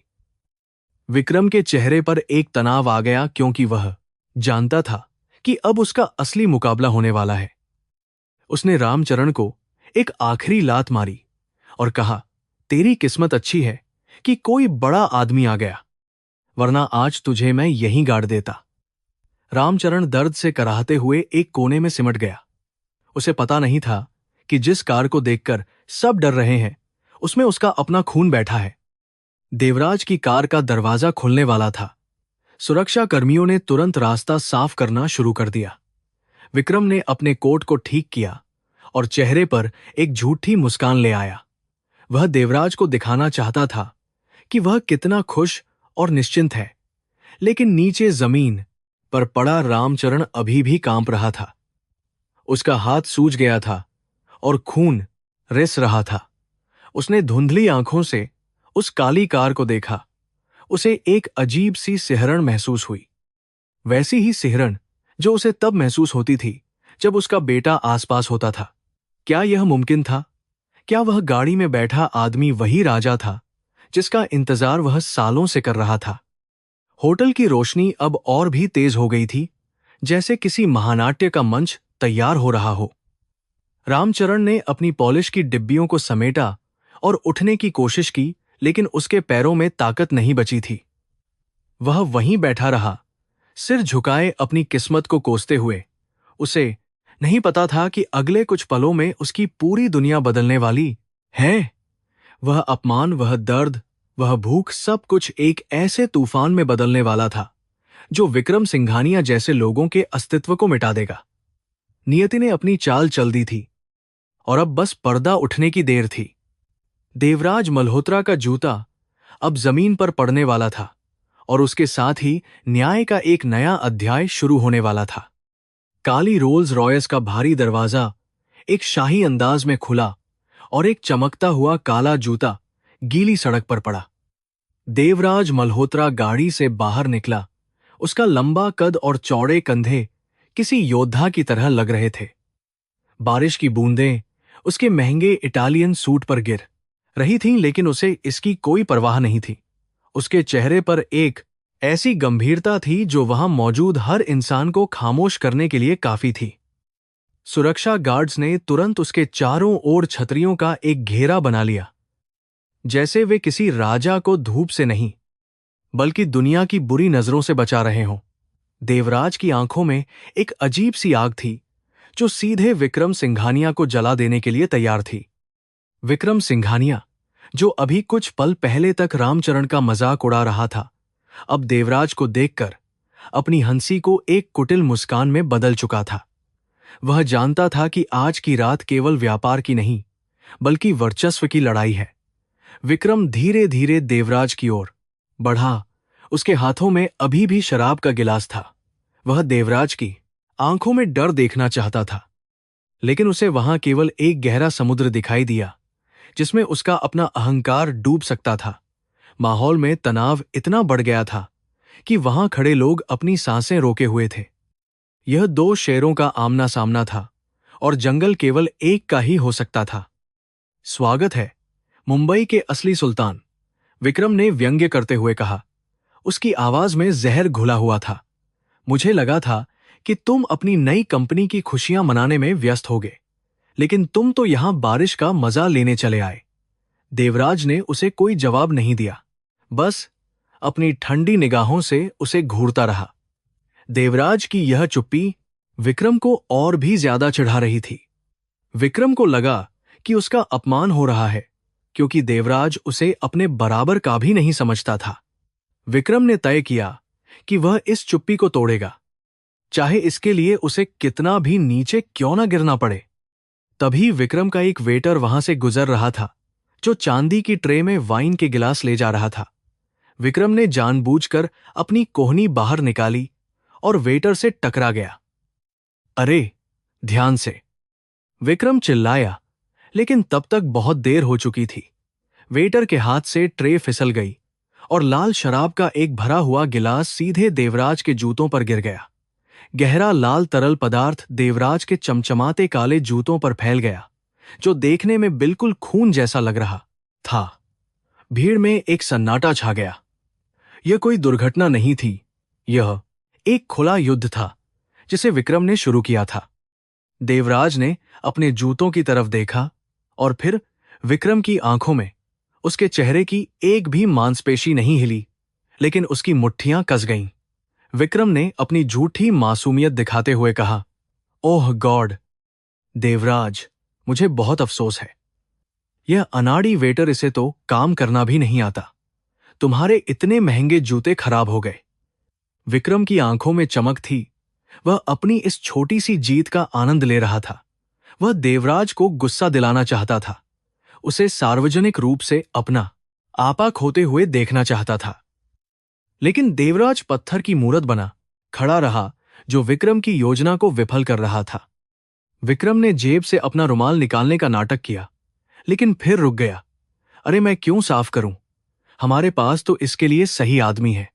विक्रम के चेहरे पर एक तनाव आ गया, क्योंकि वह जानता था कि अब उसका असली मुकाबला होने वाला है। उसने रामचरण को एक आखिरी लात मारी और कहा, तेरी किस्मत अच्छी है कि कोई बड़ा आदमी आ गया, वरना आज तुझे मैं यहीं गाड़ देता। रामचरण दर्द से कराहते हुए एक कोने में सिमट गया। उसे पता नहीं था कि जिस कार को देखकर सब डर रहे हैं, उसमें उसका अपना खून बैठा है। देवराज की कार का दरवाजा खुलने वाला था। सुरक्षा कर्मियों ने तुरंत रास्ता साफ करना शुरू कर दिया। विक्रम ने अपने कोट को ठीक किया और चेहरे पर एक झूठी मुस्कान ले आया। वह देवराज को दिखाना चाहता था कि वह कितना खुश और निश्चिंत है, लेकिन नीचे जमीन पर पड़ा रामचरण अभी भी कांप रहा था। उसका हाथ सूज गया था और खून रिस रहा था। उसने धुंधली आंखों से उस काली कार को देखा। उसे एक अजीब सी सिहरन महसूस हुई, वैसी ही सिहरन जो उसे तब महसूस होती थी जब उसका बेटा आसपास होता था। क्या यह मुमकिन था? क्या वह गाड़ी में बैठा आदमी वही राजा था जिसका इंतजार वह सालों से कर रहा था? होटल की रोशनी अब और भी तेज हो गई थी, जैसे किसी महानाट्य का मंच तैयार हो रहा हो। रामचरण ने अपनी पॉलिश की डिब्बियों को समेटा और उठने की कोशिश की, लेकिन उसके पैरों में ताकत नहीं बची थी। वह वहीं बैठा रहा, सिर झुकाए अपनी किस्मत को कोसते हुए। उसे नहीं पता था कि अगले कुछ पलों में उसकी पूरी दुनिया बदलने वाली है। वह अपमान, वह दर्द, वह भूख, सब कुछ एक ऐसे तूफान में बदलने वाला था जो विक्रम सिंघानिया जैसे लोगों के अस्तित्व को मिटा देगा। नियति ने अपनी चाल चल दी थी और अब बस पर्दा उठने की देर थी। देवराज मल्होत्रा का जूता अब जमीन पर पड़ने वाला था और उसके साथ ही न्याय का एक नया अध्याय शुरू होने वाला था। काली रोल्स रॉयस का भारी दरवाजा एक शाही अंदाज में खुला और एक चमकता हुआ काला जूता गीली सड़क पर पड़ा। देवराज मल्होत्रा गाड़ी से बाहर निकला। उसका लंबा कद और चौड़े कंधे किसी योद्धा की तरह लग रहे थे। बारिश की बूंदें उसके महंगे इटालियन सूट पर गिर रही थीं, लेकिन उसे इसकी कोई परवाह नहीं थी। उसके चेहरे पर एक ऐसी गंभीरता थी जो वहां मौजूद हर इंसान को खामोश करने के लिए काफी थी। सुरक्षा गार्ड्स ने तुरंत उसके चारों ओर छतरियों का एक घेरा बना लिया, जैसे वे किसी राजा को धूप से नहीं बल्कि दुनिया की बुरी नजरों से बचा रहे हों। देवराज की आंखों में एक अजीब सी आग थी जो सीधे विक्रम सिंघानिया को जला देने के लिए तैयार थी। विक्रम सिंघानिया, जो अभी कुछ पल पहले तक रामचरण का मजाक उड़ा रहा था, अब देवराज को देखकर अपनी हंसी को एक कुटिल मुस्कान में बदल चुका था। वह जानता था कि आज की रात केवल व्यापार की नहीं, बल्कि वर्चस्व की लड़ाई है। विक्रम धीरे धीरे देवराज की ओर बढ़ा। उसके हाथों में अभी भी शराब का गिलास था। वह देवराज की आंखों में डर देखना चाहता था, लेकिन उसे वहां केवल एक गहरा समुद्र दिखाई दिया जिसमें उसका अपना अहंकार डूब सकता था। माहौल में तनाव इतना बढ़ गया था कि वहां खड़े लोग अपनी सांसें रोके हुए थे। यह दो शेरों का आमना सामना था और जंगल केवल एक का ही हो सकता था। स्वागत है मुंबई के असली सुल्तान, विक्रम ने व्यंग्य करते हुए कहा। उसकी आवाज में जहर घुला हुआ था। मुझे लगा था कि तुम अपनी नई कंपनी की खुशियां मनाने में व्यस्त होगे, लेकिन तुम तो यहां बारिश का मजा लेने चले आए। देवराज ने उसे कोई जवाब नहीं दिया, बस अपनी ठंडी निगाहों से उसे घूरता रहा। देवराज की यह चुप्पी विक्रम को और भी ज्यादा चिढ़ा रही थी। विक्रम को लगा कि उसका अपमान हो रहा है, क्योंकि देवराज उसे अपने बराबर का भी नहीं समझता था। विक्रम ने तय किया कि वह इस चुप्पी को तोड़ेगा, चाहे इसके लिए उसे कितना भी नीचे क्यों ना गिरना पड़े। तभी विक्रम का एक वेटर वहां से गुजर रहा था, जो चांदी की ट्रे में वाइन के गिलास ले जा रहा था। विक्रम ने जानबूझकर अपनी कोहनी बाहर निकाली और वेटर से टकरा गया। अरे, ध्यान से, विक्रम चिल्लाया, लेकिन तब तक बहुत देर हो चुकी थी। वेटर के हाथ से ट्रे फिसल गई और लाल शराब का एक भरा हुआ गिलास सीधे देवराज के जूतों पर गिर गया। गहरा लाल तरल पदार्थ देवराज के चमचमाते काले जूतों पर फैल गया, जो देखने में बिल्कुल खून जैसा लग रहा था। भीड़ में एक सन्नाटा छा गया। यह कोई दुर्घटना नहीं थी, यह एक खुला युद्ध था जिसे विक्रम ने शुरू किया था। देवराज ने अपने जूतों की तरफ देखा और फिर विक्रम की आंखों में उसके चेहरे की एक भी मांसपेशी नहीं हिली, लेकिन उसकी मुट्ठियां कस गईं। विक्रम ने अपनी झूठी मासूमियत दिखाते हुए कहा, ओह गॉड, देवराज, मुझे बहुत अफसोस है। यह अनाड़ी वेटर इसे तो काम करना भी नहीं आता। तुम्हारे इतने महंगे जूते खराब हो गए। विक्रम की आंखों में चमक थी। वह अपनी इस छोटी सी जीत का आनंद ले रहा था। वह देवराज को गुस्सा दिलाना चाहता था, उसे सार्वजनिक रूप से अपना आपा खोते हुए देखना चाहता था। लेकिन देवराज पत्थर की मूरत बना खड़ा रहा, जो विक्रम की योजना को विफल कर रहा था। विक्रम ने जेब से अपना रुमाल निकालने का नाटक किया, लेकिन फिर रुक गया। अरे, मैं क्यों साफ करूं? हमारे पास तो इसके लिए सही आदमी है।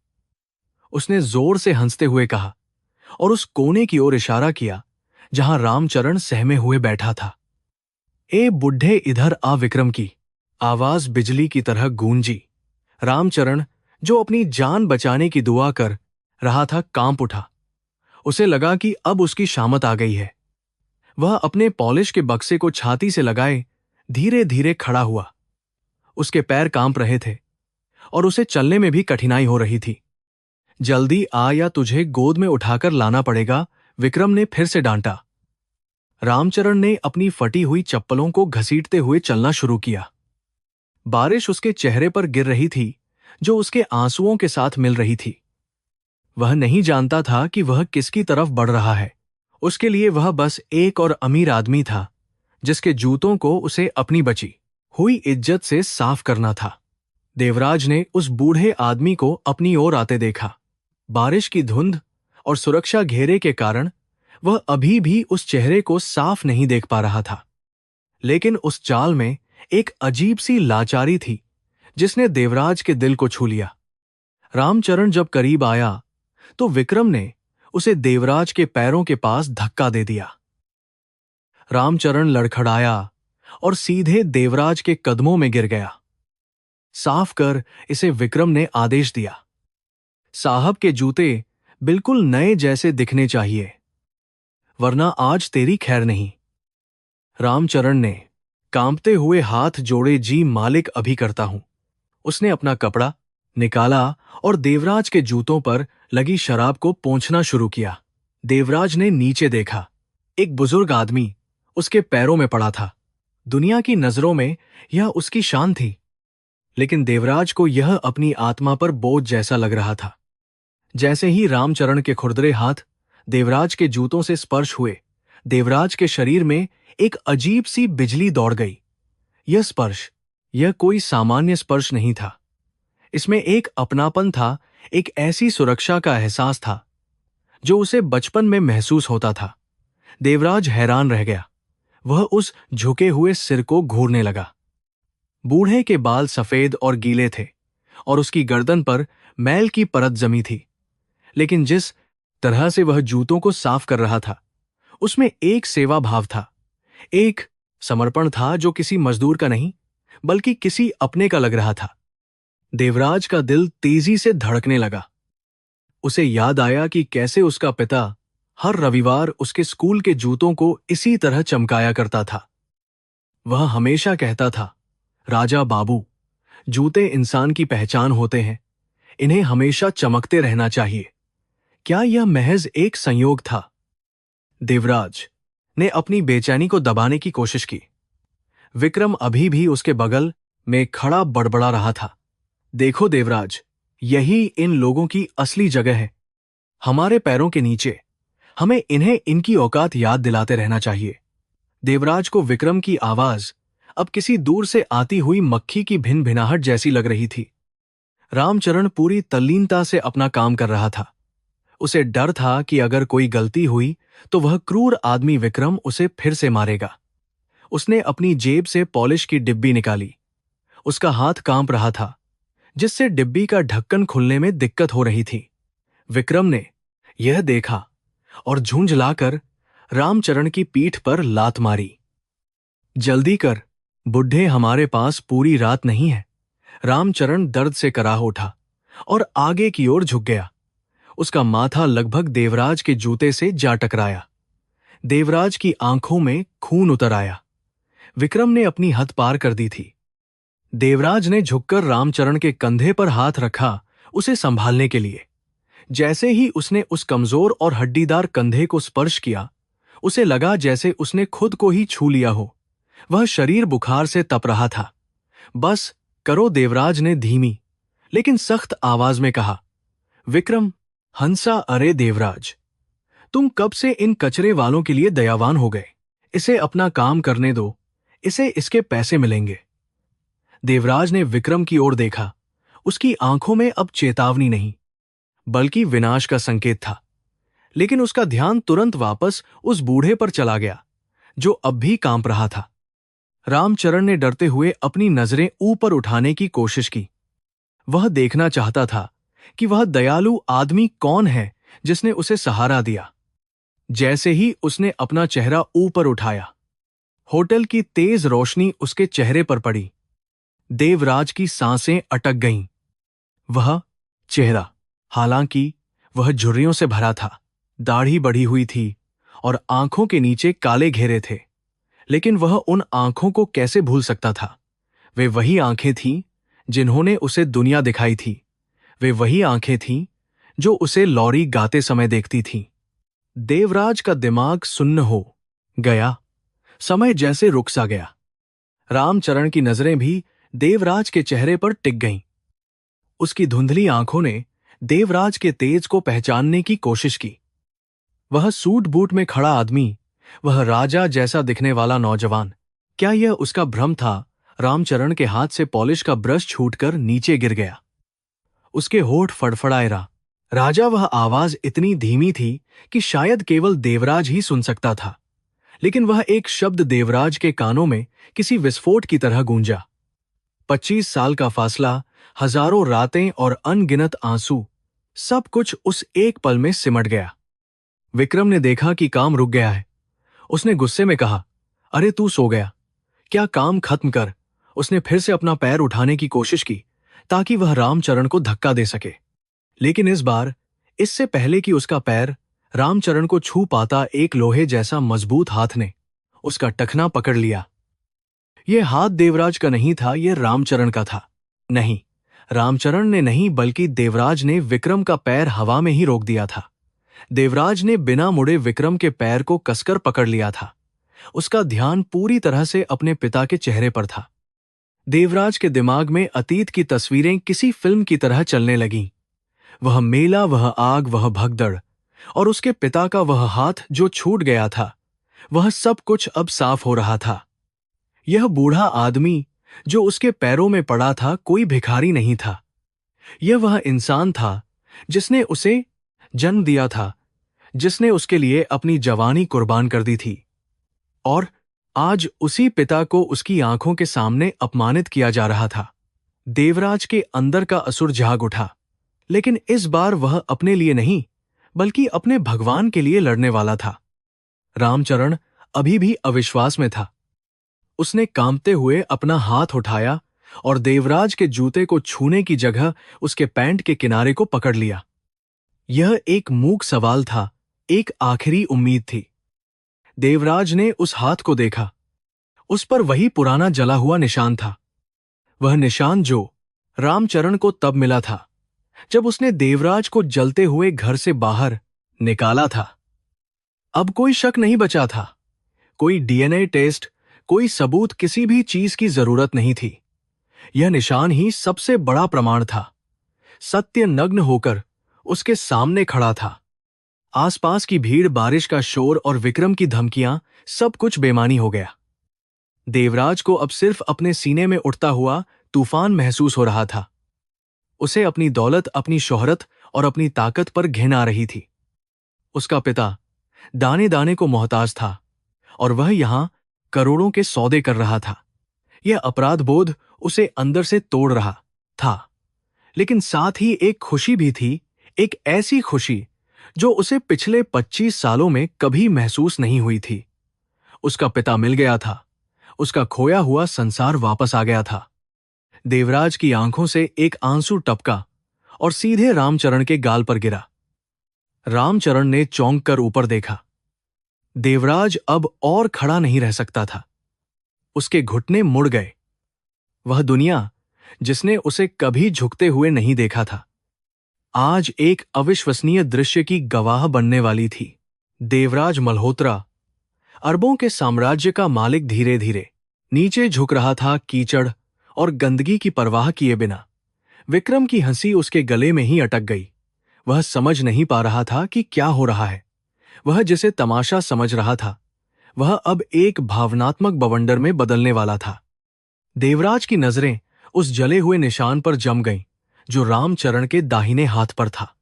उसने जोर से हंसते हुए कहा और उस कोने की ओर इशारा किया जहां रामचरण सहमे हुए बैठा था। ए बुढ़े, इधर आ, विक्रम की आवाज बिजली की तरह गूंजी। रामचरण, जो अपनी जान बचाने की दुआ कर रहा था, कांप उठा। उसे लगा कि अब उसकी शामत आ गई है। वह अपने पॉलिश के बक्से को छाती से लगाए धीरे धीरे खड़ा हुआ। उसके पैर कांप रहे थे और उसे चलने में भी कठिनाई हो रही थी। जल्दी आ या तुझे गोद में उठाकर लाना पड़ेगा, विक्रम ने फिर से डांटा। रामचरण ने अपनी फटी हुई चप्पलों को घसीटते हुए चलना शुरू किया। बारिश उसके चेहरे पर गिर रही थी, जो उसके आंसुओं के साथ मिल रही थी। वह नहीं जानता था कि वह किसकी तरफ बढ़ रहा है। उसके लिए वह बस एक और अमीर आदमी था, जिसके जूतों को उसे अपनी बची हुई इज्जत से साफ करना था। देवराज ने उस बूढ़े आदमी को अपनी ओर आते देखा। बारिश की धुंध और सुरक्षा घेरे के कारण वह अभी भी उस चेहरे को साफ नहीं देख पा रहा था, लेकिन उस चाल में एक अजीब सी लाचारी थी जिसने देवराज के दिल को छू लिया। रामचरण जब करीब आया तो विक्रम ने उसे देवराज के पैरों के पास धक्का दे दिया। रामचरण लड़खड़ाया और सीधे देवराज के कदमों में गिर गया। साफ कर, इसे विक्रम ने आदेश दिया। साहब के जूते बिल्कुल नए जैसे दिखने चाहिए, वरना आज तेरी खैर नहीं। रामचरण ने कांपते हुए हाथ जोड़े, जी मालिक, अभी करता हूं। उसने अपना कपड़ा निकाला और देवराज के जूतों पर लगी शराब को पोंछना शुरू किया। देवराज ने नीचे देखा। एक बुजुर्ग आदमी उसके पैरों में पड़ा था। दुनिया की नजरों में यह उसकी शान थी, लेकिन देवराज को यह अपनी आत्मा पर बोझ जैसा लग रहा था। जैसे ही रामचरण के खुरदरे हाथ देवराज के जूतों से स्पर्श हुए, देवराज के शरीर में एक अजीब सी बिजली दौड़ गई। यह स्पर्श, यह कोई सामान्य स्पर्श नहीं था। इसमें एक अपनापन था, एक ऐसी सुरक्षा का एहसास था जो उसे बचपन में महसूस होता था। देवराज हैरान रह गया। वह उस झुके हुए सिर को घूरने लगा। बूढ़े के बाल सफेद और गीले थे और उसकी गर्दन पर मैल की परत जमी थी। लेकिन जिस तरह से वह जूतों को साफ कर रहा था, उसमें एक सेवा भाव था, एक समर्पण था जो किसी मजदूर का नहीं बल्कि किसी अपने का लग रहा था। देवराज का दिल तेजी से धड़कने लगा। उसे याद आया कि कैसे उसका पिता हर रविवार उसके स्कूल के जूतों को इसी तरह चमकाया करता था। वह हमेशा कहता था, राजा बाबू, जूते इंसान की पहचान होते हैं, इन्हें हमेशा चमकते रहना चाहिए। क्या यह महज एक संयोग था? देवराज ने अपनी बेचैनी को दबाने की कोशिश की। विक्रम अभी भी उसके बगल में खड़ा बड़बड़ा रहा था। देखो देवराज, यही इन लोगों की असली जगह है, हमारे पैरों के नीचे। हमें इन्हें इनकी औकात याद दिलाते रहना चाहिए। देवराज को विक्रम की आवाज अब किसी दूर से आती हुई मक्खी की भिन भिनाहट जैसी लग रही थी। रामचरण पूरी तल्लीनता से अपना काम कर रहा था। उसे डर था कि अगर कोई गलती हुई तो वह क्रूर आदमी विक्रम उसे फिर से मारेगा। उसने अपनी जेब से पॉलिश की डिब्बी निकाली। उसका हाथ कांप रहा था, जिससे डिब्बी का ढक्कन खुलने में दिक्कत हो रही थी। विक्रम ने यह देखा और झुंझलाकर रामचरण की पीठ पर लात मारी। जल्दी कर बुड्ढे, हमारे पास पूरी रात नहीं है। रामचरण दर्द से कराह उठा और आगे की ओर झुक गया। उसका माथा लगभग देवराज के जूते से जा टकराया। देवराज की आंखों में खून उतर आया। विक्रम ने अपनी हद पार कर दी थी। देवराज ने झुककर रामचरण के कंधे पर हाथ रखा, उसे संभालने के लिए। जैसे ही उसने उस कमजोर और हड्डीदार कंधे को स्पर्श किया, उसे लगा जैसे उसने खुद को ही छू लिया हो। वह शरीर बुखार से तप रहा था। बस करो, देवराज ने धीमी लेकिन सख्त आवाज में कहा। विक्रम हंसा। अरे देवराज, तुम कब से इन कचरे वालों के लिए दयावान हो गए? इसे अपना काम करने दो, इसे इसके पैसे मिलेंगे। देवराज ने विक्रम की ओर देखा। उसकी आंखों में अब चेतावनी नहीं बल्कि विनाश का संकेत था। लेकिन उसका ध्यान तुरंत वापस उस बूढ़े पर चला गया जो अब भी कांप रहा था। रामचरण ने डरते हुए अपनी नजरें ऊपर उठाने की कोशिश की। वह देखना चाहता था कि वह दयालु आदमी कौन है जिसने उसे सहारा दिया। जैसे ही उसने अपना चेहरा ऊपर उठाया, होटल की तेज रोशनी उसके चेहरे पर पड़ी। देवराज की सांसें अटक गईं। वह चेहरा, हालांकि वह झुर्रियों से भरा था, दाढ़ी बढ़ी हुई थी और आंखों के नीचे काले घेरे थे, लेकिन वह उन आंखों को कैसे भूल सकता था? वे वही आंखें थीं जिन्होंने उसे दुनिया दिखाई थी। वे वही आंखें थीं जो उसे लॉरी गाते समय देखती थीं। देवराज का दिमाग सुन्न हो गया। समय जैसे रुक सा गया। रामचरण की नजरें भी देवराज के चेहरे पर टिक गईं। उसकी धुंधली आंखों ने देवराज के तेज को पहचानने की कोशिश की। वह सूट बूट में खड़ा आदमी, वह राजा जैसा दिखने वाला नौजवान, क्या यह उसका भ्रम था? रामचरण के हाथ से पॉलिश का ब्रश छूटकर नीचे गिर गया। उसके होठ फड़फड़ाए रहा। राजा, वह आवाज इतनी धीमी थी कि शायद केवल देवराज ही सुन सकता था, लेकिन वह एक शब्द देवराज के कानों में किसी विस्फोट की तरह गूंजा। 25 साल का फासला, हजारों रातें और अनगिनत आंसू, सब कुछ उस एक पल में सिमट गया। विक्रम ने देखा कि काम रुक गया है। उसने गुस्से में कहा, अरे तू सो गया क्या? काम खत्म कर। उसने फिर से अपना पैर उठाने की कोशिश की ताकि वह रामचरण को धक्का दे सके, लेकिन इस बार, इससे पहले कि उसका पैर रामचरण को छू पाता, एक लोहे जैसा मजबूत हाथ ने उसका टखना पकड़ लिया। यह हाथ देवराज का नहीं था, यह रामचरण का था। नहीं, रामचरण ने नहीं बल्कि देवराज ने विक्रम का पैर हवा में ही रोक दिया था। देवराज ने बिना मुड़े विक्रम के पैर को कसकर पकड़ लिया था। उसका ध्यान पूरी तरह से अपने पिता के चेहरे पर था। देवराज के दिमाग में अतीत की तस्वीरें किसी फिल्म की तरह चलने लगीं। वह मेला, वह आग, वह भगदड़ और उसके पिता का वह हाथ जो छूट गया था, वह सब कुछ अब साफ हो रहा था। यह बूढ़ा आदमी जो उसके पैरों में पड़ा था कोई भिखारी नहीं था। यह वह इंसान था जिसने उसे जन्म दिया था, जिसने उसके लिए अपनी जवानी कुर्बान कर दी थी। और आज उसी पिता को उसकी आंखों के सामने अपमानित किया जा रहा था। देवराज के अंदर का असुर जाग उठा, लेकिन इस बार वह अपने लिए नहीं बल्कि अपने भगवान के लिए लड़ने वाला था। रामचरण अभी भी अविश्वास में था। उसने कांपते हुए अपना हाथ उठाया और देवराज के जूते को छूने की जगह उसके पैंट के किनारे को पकड़ लिया। यह एक मूक सवाल था, एक आखिरी उम्मीद थी। देवराज ने उस हाथ को देखा। उस पर वही पुराना जला हुआ निशान था, वह निशान जो रामचरण को तब मिला था जब उसने देवराज को जलते हुए घर से बाहर निकाला था। अब कोई शक नहीं बचा था, कोई डीएनए टेस्ट, कोई सबूत, किसी भी चीज की जरूरत नहीं थी। यह निशान ही सबसे बड़ा प्रमाण था। सत्य नग्न होकर उसके सामने खड़ा था। आसपास की भीड़, बारिश का शोर और विक्रम की धमकियां, सब कुछ बेमानी हो गया। देवराज को अब सिर्फ अपने सीने में उठता हुआ तूफान महसूस हो रहा था। उसे अपनी दौलत, अपनी शोहरत और अपनी ताकत पर घिन आ रही थी। उसका पिता दाने दाने को मोहताज था और वह यहां करोड़ों के सौदे कर रहा था। यह अपराध बोध उसे अंदर से तोड़ रहा था, लेकिन साथ ही एक खुशी भी थी, एक ऐसी खुशी जो उसे पिछले 25 सालों में कभी महसूस नहीं हुई थी। उसका पिता मिल गया था, उसका खोया हुआ संसार वापस आ गया था। देवराज की आंखों से एक आंसू टपका और सीधे रामचरण के गाल पर गिरा। रामचरण ने चौंक कर ऊपर देखा। देवराज अब और खड़ा नहीं रह सकता था। उसके घुटने मुड़ गए। वह दुनिया जिसने उसे कभी झुकते हुए नहीं देखा था, आज एक अविश्वसनीय दृश्य की गवाह बनने वाली थी। देवराज मल्होत्रा, अरबों के साम्राज्य का मालिक, धीरे धीरे नीचे झुक रहा था, कीचड़ और गंदगी की परवाह किए बिना। विक्रम की हंसी उसके गले में ही अटक गई। वह समझ नहीं पा रहा था कि क्या हो रहा है। वह जिसे तमाशा समझ रहा था, वह अब एक भावनात्मक बवंडर में बदलने वाला था। देवराज की नजरें उस जले हुए निशान पर जम गईं, जो रामचरण के दाहिने हाथ पर था।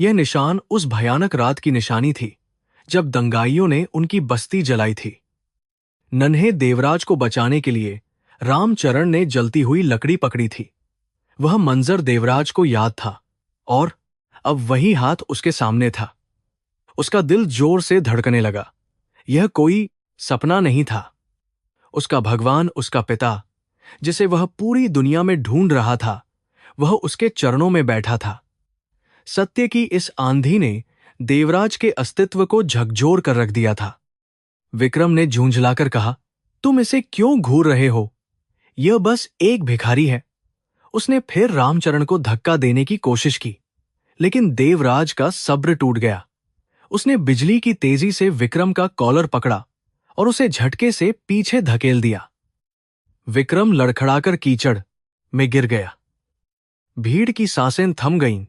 यह निशान उस भयानक रात की निशानी थी जब दंगाइयों ने उनकी बस्ती जलाई थी। नन्हे देवराज को बचाने के लिए रामचरण ने जलती हुई लकड़ी पकड़ी थी। वह मंजर देवराज को याद था और अब वही हाथ उसके सामने था। उसका दिल जोर से धड़कने लगा। यह कोई सपना नहीं था। उसका भगवान, उसका पिता, जिसे वह पूरी दुनिया में ढूंढ रहा था, वह उसके चरणों में बैठा था। सत्य की इस आंधी ने देवराज के अस्तित्व को झकझोर कर रख दिया था। विक्रम ने झुंझलाकर कहा, तुम इसे क्यों घूर रहे हो? यह बस एक भिखारी है। उसने फिर रामचरण को धक्का देने की कोशिश की, लेकिन देवराज का सब्र टूट गया। उसने बिजली की तेजी से विक्रम का कॉलर पकड़ा और उसे झटके से पीछे धकेल दिया। विक्रम लड़खड़ाकर कीचड़ में गिर गया। भीड़ की सांसें थम गईं।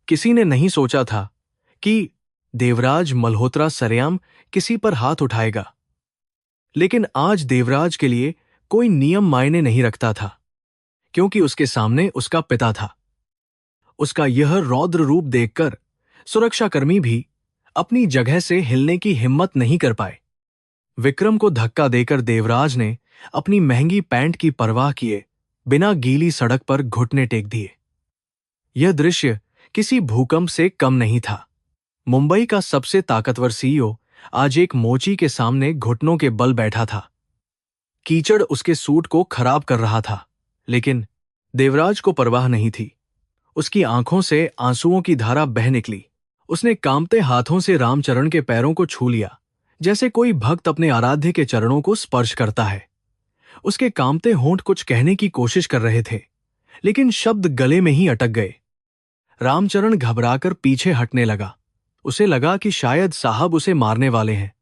किसी ने नहीं सोचा था कि देवराज मल्होत्रा सरेआम किसी पर हाथ उठाएगा, लेकिन आज देवराज के लिए कोई नियम मायने नहीं रखता था, क्योंकि उसके सामने उसका पिता था। उसका यह रौद्र रूप देखकर सुरक्षाकर्मी भी अपनी जगह से हिलने की हिम्मत नहीं कर पाए। विक्रम को धक्का देकर देवराज ने अपनी महंगी पैंट की परवाह किए बिना गीली सड़क पर घुटने टेक दिए। यह दृश्य किसी भूकंप से कम नहीं था। मुंबई का सबसे ताकतवर सीईओ आज एक मोची के सामने घुटनों के बल बैठा था। कीचड़ उसके सूट को खराब कर रहा था, लेकिन देवराज को परवाह नहीं थी। उसकी आंखों से आंसुओं की धारा बह निकली। उसने कांपते हाथों से रामचरण के पैरों को छू लिया, जैसे कोई भक्त अपने आराध्य के चरणों को स्पर्श करता है। उसके कांपते होंठ कुछ कहने की कोशिश कर रहे थे, लेकिन शब्द गले में ही अटक गए। रामचरण घबराकर पीछे हटने लगा। उसे लगा कि शायद साहब उसे मारने वाले हैं,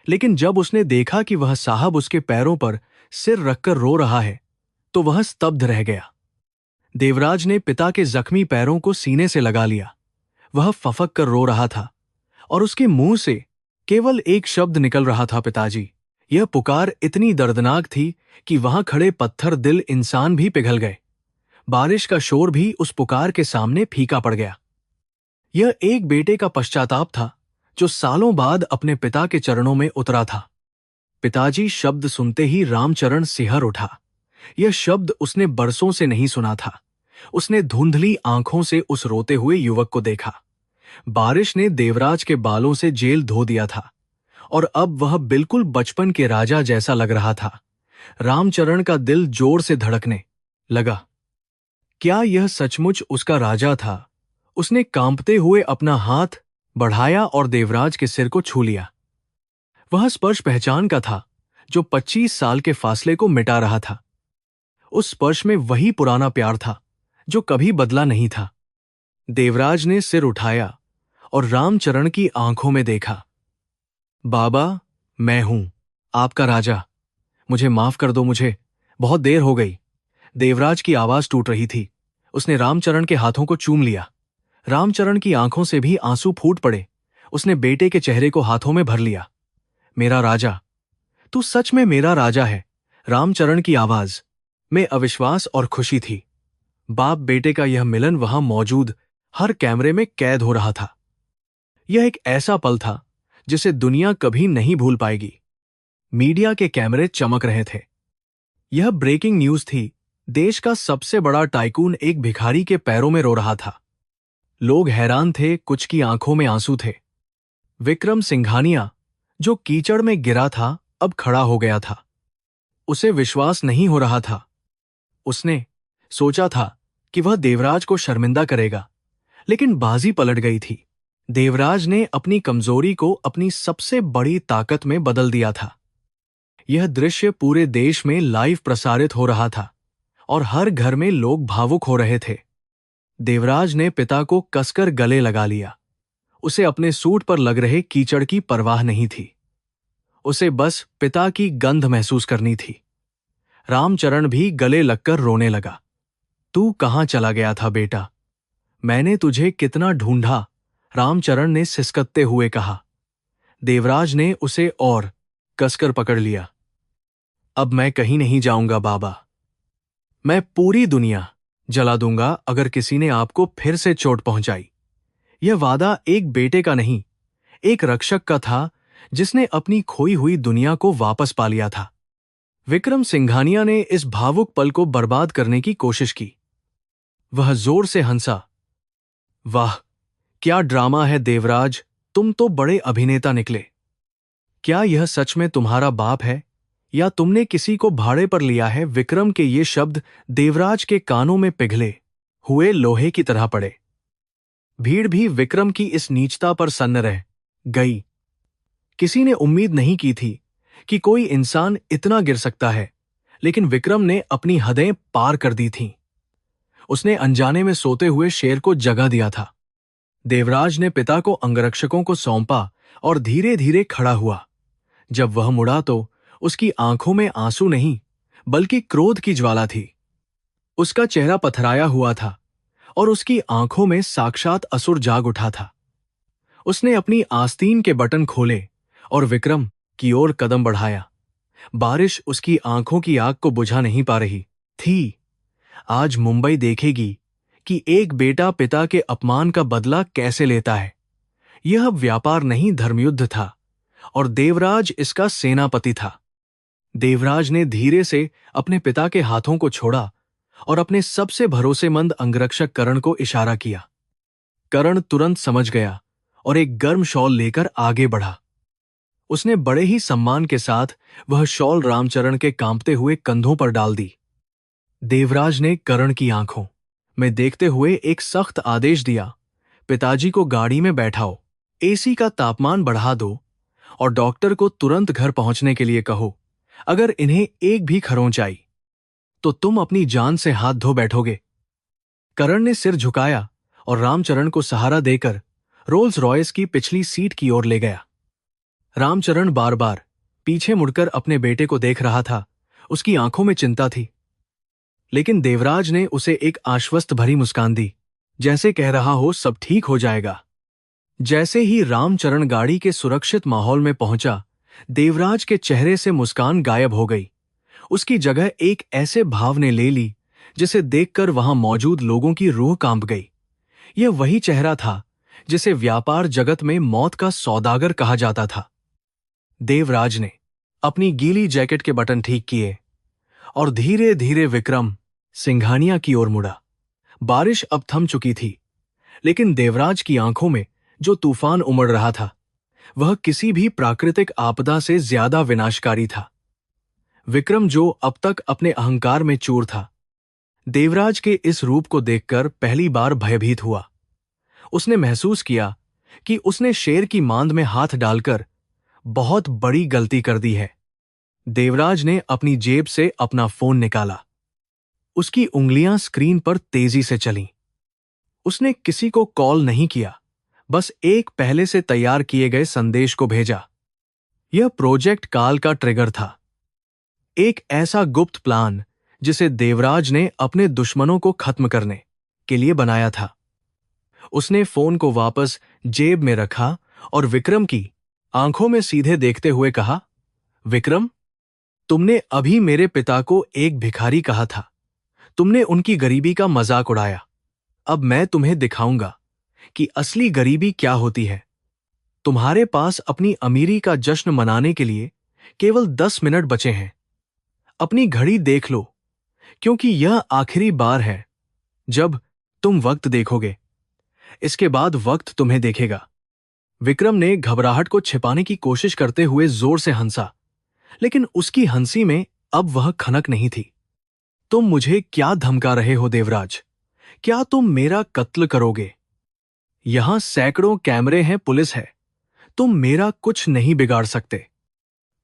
लेकिन जब उसने देखा कि वह साहब उसके पैरों पर सिर रखकर रो रहा है, तो वह स्तब्ध रह गया। देवराज ने पिता के जख्मी पैरों को सीने से लगा लिया। वह फफक कर रो रहा था और उसके मुंह से केवल एक शब्द निकल रहा था, पिताजी। यह पुकार इतनी दर्दनाक थी कि वहां खड़े पत्थर दिल इंसान भी पिघल गए। बारिश का शोर भी उस पुकार के सामने फीका पड़ गया। यह एक बेटे का पश्चाताप था जो सालों बाद अपने पिता के चरणों में उतरा था। पिताजी शब्द सुनते ही रामचरण सिहर उठा। यह शब्द उसने बरसों से नहीं सुना था। उसने धुंधली आंखों से उस रोते हुए युवक को देखा। बारिश ने देवराज के बालों से जेल धो दिया था और अब वह बिल्कुल बचपन के राजा जैसा लग रहा था। रामचरण का दिल जोर से धड़कने लगा। क्या यह सचमुच उसका राजा था? उसने कांपते हुए अपना हाथ बढ़ाया और देवराज के सिर को छू लिया। वह स्पर्श पहचान का था जो 25 साल के फासले को मिटा रहा था। उस स्पर्श में वही पुराना प्यार था जो कभी बदला नहीं था। देवराज ने सिर उठाया और रामचरण की आंखों में देखा। बाबा, मैं हूं आपका राजा। मुझे माफ कर दो, मुझे बहुत देर हो गई। देवराज की आवाज टूट रही थी। उसने रामचरण के हाथों को चूम लिया। रामचरण की आंखों से भी आंसू फूट पड़े। उसने बेटे के चेहरे को हाथों में भर लिया। मेरा राजा, तू सच में मेरा राजा है। रामचरण की आवाज में अविश्वास और खुशी थी। बाप बेटे का यह मिलन वहां मौजूद हर कैमरे में कैद हो रहा था। यह एक ऐसा पल था जिसे दुनिया कभी नहीं भूल पाएगी। मीडिया के कैमरे चमक रहे थे। यह ब्रेकिंग न्यूज थी। देश का सबसे बड़ा टाइकून एक भिखारी के पैरों में रो रहा था। लोग हैरान थे, कुछ की आंखों में आंसू थे। विक्रम सिंघानिया, जो कीचड़ में गिरा था, अब खड़ा हो गया था। उसे विश्वास नहीं हो रहा था। उसने सोचा था कि वह देवराज को शर्मिंदा करेगा, लेकिन बाजी पलट गई थी। देवराज ने अपनी कमजोरी को अपनी सबसे बड़ी ताकत में बदल दिया था। यह दृश्य पूरे देश में लाइव प्रसारित हो रहा था और हर घर में लोग भावुक हो रहे थे। देवराज ने पिता को कसकर गले लगा लिया। उसे अपने सूट पर लग रहे कीचड़ की परवाह नहीं थी। उसे बस पिता की गंध महसूस करनी थी। रामचरण भी गले लगकर रोने लगा। तू कहां चला गया था बेटा? मैंने तुझे कितना ढूंढा, रामचरण ने सिसकते हुए कहा। देवराज ने उसे और कसकर पकड़ लिया। अब मैं कहीं नहीं जाऊंगा बाबा। मैं पूरी दुनिया जला दूंगा अगर किसी ने आपको फिर से चोट पहुंचाई। यह वादा एक बेटे का नहीं, एक रक्षक का था जिसने अपनी खोई हुई दुनिया को वापस पा लिया था। विक्रम सिंघानिया ने इस भावुक पल को बर्बाद करने की कोशिश की। वह जोर से हंसा। वाह, क्या ड्रामा है देवराज, तुम तो बड़े अभिनेता निकले। क्या यह सच में तुम्हारा बाप है या तुमने किसी को भाड़े पर लिया है? विक्रम के ये शब्द देवराज के कानों में पिघले हुए लोहे की तरह पड़े। भीड़ भी विक्रम की इस नीचता पर सन्न रह गई। किसी ने उम्मीद नहीं की थी कि कोई इंसान इतना गिर सकता है, लेकिन विक्रम ने अपनी हदें पार कर दी थीं। उसने अनजाने में सोते हुए शेर को जगा दिया था। देवराज ने पिता को अंगरक्षकों को सौंपा और धीरे धीरे खड़ा हुआ। जब वह मुड़ा तो उसकी आंखों में आंसू नहीं, बल्कि क्रोध की ज्वाला थी। उसका चेहरा पथराया हुआ था और उसकी आंखों में साक्षात असुर जाग उठा था। उसने अपनी आस्तीन के बटन खोले और विक्रम की ओर कदम बढ़ाया। बारिश उसकी आंखों की आग को बुझा नहीं पा रही थी। आज मुंबई देखेगी कि एक बेटा पिता के अपमान का बदला कैसे लेता है। यह व्यापार नहीं, धर्मयुद्ध था और देवराज इसका सेनापति था। देवराज ने धीरे से अपने पिता के हाथों को छोड़ा और अपने सबसे भरोसेमंद अंगरक्षक करण को इशारा किया। करण तुरंत समझ गया और एक गर्म शॉल लेकर आगे बढ़ा। उसने बड़े ही सम्मान के साथ वह शॉल रामचरण के कांपते हुए कंधों पर डाल दी। देवराज ने करण की आंखों में देखते हुए एक सख्त आदेश दिया। पिताजी को गाड़ी में बैठाओ, एसी का तापमान बढ़ा दो और डॉक्टर को तुरंत घर पहुंचने के लिए कहो। अगर इन्हें एक भी खरोंच आई तो तुम अपनी जान से हाथ धो बैठोगे। करण ने सिर झुकाया और रामचरण को सहारा देकर रोल्स रॉयस की पिछली सीट की ओर ले गया। रामचरण बार बार पीछे मुड़कर अपने बेटे को देख रहा था। उसकी आंखों में चिंता थी, लेकिन देवराज ने उसे एक आश्वस्त भरी मुस्कान दी, जैसे कह रहा हो सब ठीक हो जाएगा। जैसे ही रामचरण गाड़ी के सुरक्षित माहौल में पहुंचा, देवराज के चेहरे से मुस्कान गायब हो गई। उसकी जगह एक ऐसे भाव ने ले ली जिसे देखकर वहां मौजूद लोगों की रूह कांप गई। यह वही चेहरा था जिसे व्यापार जगत में मौत का सौदागर कहा जाता था। देवराज ने अपनी गीली जैकेट के बटन ठीक किए और धीरे धीरे विक्रम सिंघानिया की ओर मुड़ा। बारिश अब थम चुकी थी, लेकिन देवराज की आंखों में जो तूफान उमड़ रहा था वह किसी भी प्राकृतिक आपदा से ज्यादा विनाशकारी था। विक्रम, जो अब तक अपने अहंकार में चूर था, देवराज के इस रूप को देखकर पहली बार भयभीत हुआ। उसने महसूस किया कि उसने शेर की मांद में हाथ डालकर बहुत बड़ी गलती कर दी है। देवराज ने अपनी जेब से अपना फोन निकाला। उसकी उंगलियां स्क्रीन पर तेजी से चलीं। उसने किसी को कॉल नहीं किया, बस एक पहले से तैयार किए गए संदेश को भेजा। यह प्रोजेक्ट काल का ट्रिगर था, एक ऐसा गुप्त प्लान जिसे देवराज ने अपने दुश्मनों को खत्म करने के लिए बनाया था। उसने फोन को वापस जेब में रखा और विक्रम की आंखों में सीधे देखते हुए कहा, विक्रम, तुमने अभी मेरे पिता को एक भिखारी कहा था। तुमने उनकी गरीबी का मजाक उड़ाया। अब मैं तुम्हें दिखाऊंगा कि असली गरीबी क्या होती है। तुम्हारे पास अपनी अमीरी का जश्न मनाने के लिए केवल 10 मिनट बचे हैं। अपनी घड़ी देख लो, क्योंकि यह आखिरी बार है जब तुम वक्त देखोगे। इसके बाद वक्त तुम्हें देखेगा। विक्रम ने घबराहट को छिपाने की कोशिश करते हुए जोर से हंसा, लेकिन उसकी हंसी में अब वह खनक नहीं थी। तुम मुझे क्या धमका रहे हो देवराज? क्या तुम मेरा कत्ल करोगे? यहां सैकड़ों कैमरे हैं, पुलिस है। तुम मेरा कुछ नहीं बिगाड़ सकते।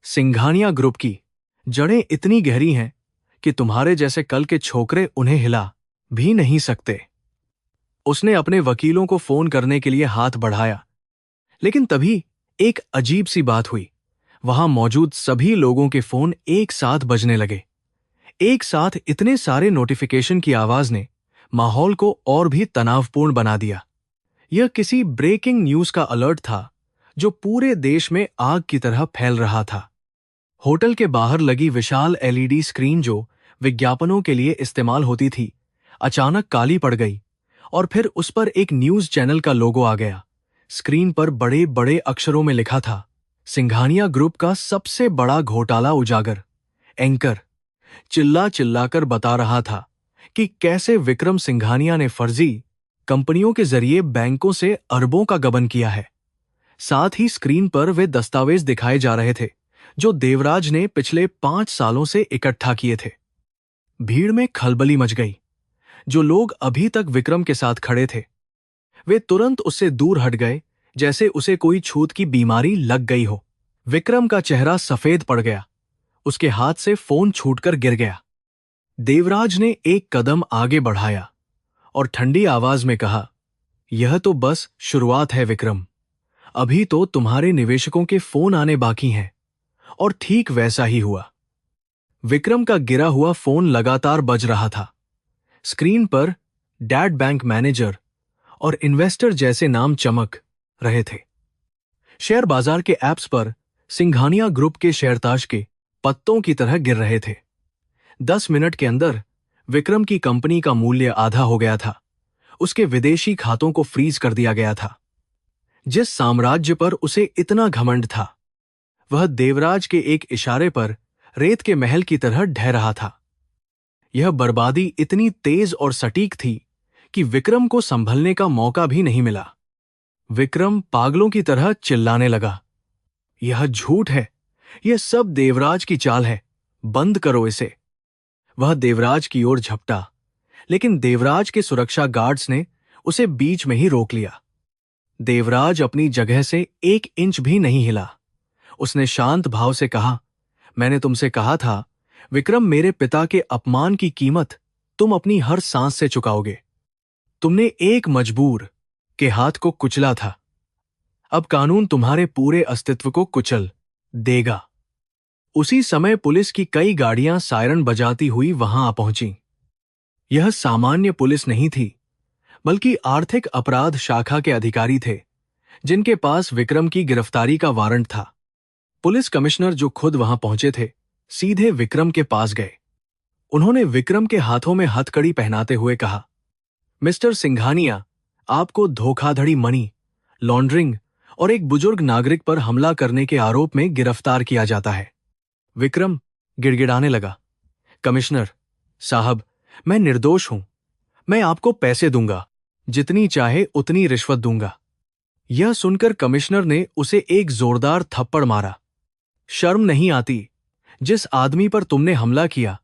सिंघानिया ग्रुप की जड़ें इतनी गहरी हैं कि तुम्हारे जैसे कल के छोकरे उन्हें हिला भी नहीं सकते। उसने अपने वकीलों को फोन करने के लिए हाथ बढ़ाया, लेकिन तभी एक अजीब सी बात हुई। वहां मौजूद सभी लोगों के फोन एक साथ बजने लगे। एक साथ इतने सारे नोटिफिकेशन की आवाज ने माहौल को और भी तनावपूर्ण बना दिया। यह किसी ब्रेकिंग न्यूज का अलर्ट था जो पूरे देश में आग की तरह फैल रहा था। होटल के बाहर लगी विशाल एलईडी स्क्रीन जो विज्ञापनों के लिए इस्तेमाल होती थी, अचानक काली पड़ गई और फिर उस पर एक न्यूज चैनल का लोगो आ गया। स्क्रीन पर बड़े बड़े अक्षरों में लिखा था, सिंघानिया ग्रुप का सबसे बड़ा घोटाला उजागर। एंकर चिल्ला चिल्लाकर बता रहा था कि कैसे विक्रम सिंघानिया ने फर्जी कंपनियों के जरिए बैंकों से अरबों का गबन किया है। साथ ही स्क्रीन पर वे दस्तावेज दिखाए जा रहे थे जो देवराज ने पिछले 5 सालों से इकट्ठा किए थे। भीड़ में खलबली मच गई। जो लोग अभी तक विक्रम के साथ खड़े थे, वे तुरंत उससे दूर हट गए, जैसे उसे कोई छूत की बीमारी लग गई हो। विक्रम का चेहरा सफेद पड़ गया। उसके हाथ से फोन छूटकर गिर गया। देवराज ने एक कदम आगे बढ़ाया और ठंडी आवाज में कहा, यह तो बस शुरुआत है विक्रम। अभी तो तुम्हारे निवेशकों के फोन आने बाकी हैं। और ठीक वैसा ही हुआ। विक्रम का गिरा हुआ फोन लगातार बज रहा था। स्क्रीन पर डैड बैंक मैनेजर और इन्वेस्टर जैसे नाम चमक रहे थे। शेयर बाजार के ऐप्स पर सिंघानिया ग्रुप के शेयरताश के पत्तों की तरह गिर रहे थे। 10 मिनट के अंदर विक्रम की कंपनी का मूल्य आधा हो गया था। उसके विदेशी खातों को फ्रीज कर दिया गया था। जिस साम्राज्य पर उसे इतना घमंड था, वह देवराज के एक इशारे पर रेत के महल की तरह ढह रहा था। यह बर्बादी इतनी तेज और सटीक थी कि विक्रम को संभलने का मौका भी नहीं मिला। विक्रम पागलों की तरह चिल्लाने लगा, यह झूठ है, यह सब देवराज की चाल है, बंद करो इसे। वह देवराज की ओर झपटा, लेकिन देवराज के सुरक्षा गार्ड्स ने उसे बीच में ही रोक लिया। देवराज अपनी जगह से 1 इंच भी नहीं हिला। उसने शांत भाव से कहा, मैंने तुमसे कहा था विक्रम, मेरे पिता के अपमान की कीमत तुम अपनी हर सांस से चुकाओगे। तुमने एक मजबूर के हाथ को कुचला था। अब कानून तुम्हारे पूरे अस्तित्व को कुचल देगा। उसी समय पुलिस की कई गाड़ियां सायरन बजाती हुई वहां आ पहुंची। यह सामान्य पुलिस नहीं थी, बल्कि आर्थिक अपराध शाखा के अधिकारी थे, जिनके पास विक्रम की गिरफ्तारी का वारंट था। पुलिस कमिश्नर जो खुद वहां पहुंचे थे, सीधे विक्रम के पास गए। उन्होंने विक्रम के हाथों में हथकड़ी पहनाते हुए कहा, मिस्टर सिंघानिया, आपको धोखाधड़ी, मनी लॉन्ड्रिंग और एक बुजुर्ग नागरिक पर हमला करने के आरोप में गिरफ्तार किया जाता है। विक्रम गिड़गिड़ाने लगा, कमिश्नर साहब, मैं निर्दोष हूं। मैं आपको पैसे दूंगा, जितनी चाहे उतनी रिश्वत दूंगा। यह सुनकर कमिश्नर ने उसे एक जोरदार थप्पड़ मारा। शर्म नहीं आती? जिस आदमी पर तुमने हमला किया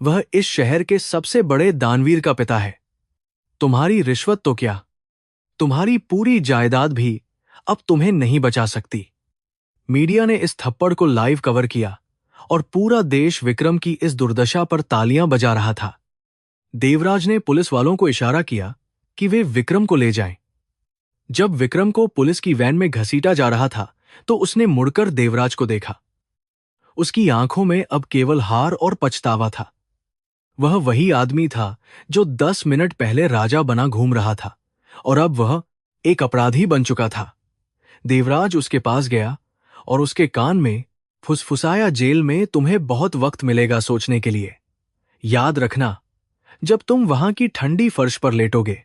वह इस शहर के सबसे बड़े दानवीर का पिता है। तुम्हारी रिश्वत तो क्या, तुम्हारी पूरी जायदाद भी अब तुम्हें नहीं बचा सकती। मीडिया ने इस थप्पड़ को लाइव कवर किया और पूरा देश विक्रम की इस दुर्दशा पर तालियां बजा रहा था। देवराज ने पुलिस वालों को इशारा किया कि वे विक्रम को ले जाएं। जब विक्रम को पुलिस की वैन में घसीटा जा रहा था तो उसने मुड़कर देवराज को देखा। उसकी आंखों में अब केवल हार और पछतावा था। वह वही आदमी था जो 10 मिनट पहले राजा बना घूम रहा था और अब वह एक अपराधी बन चुका था। देवराज उसके पास गया और उसके कान में फुसफुसाया, जेल में तुम्हें बहुत वक्त मिलेगा सोचने के लिए। याद रखना, जब तुम वहां की ठंडी फर्श पर लेटोगे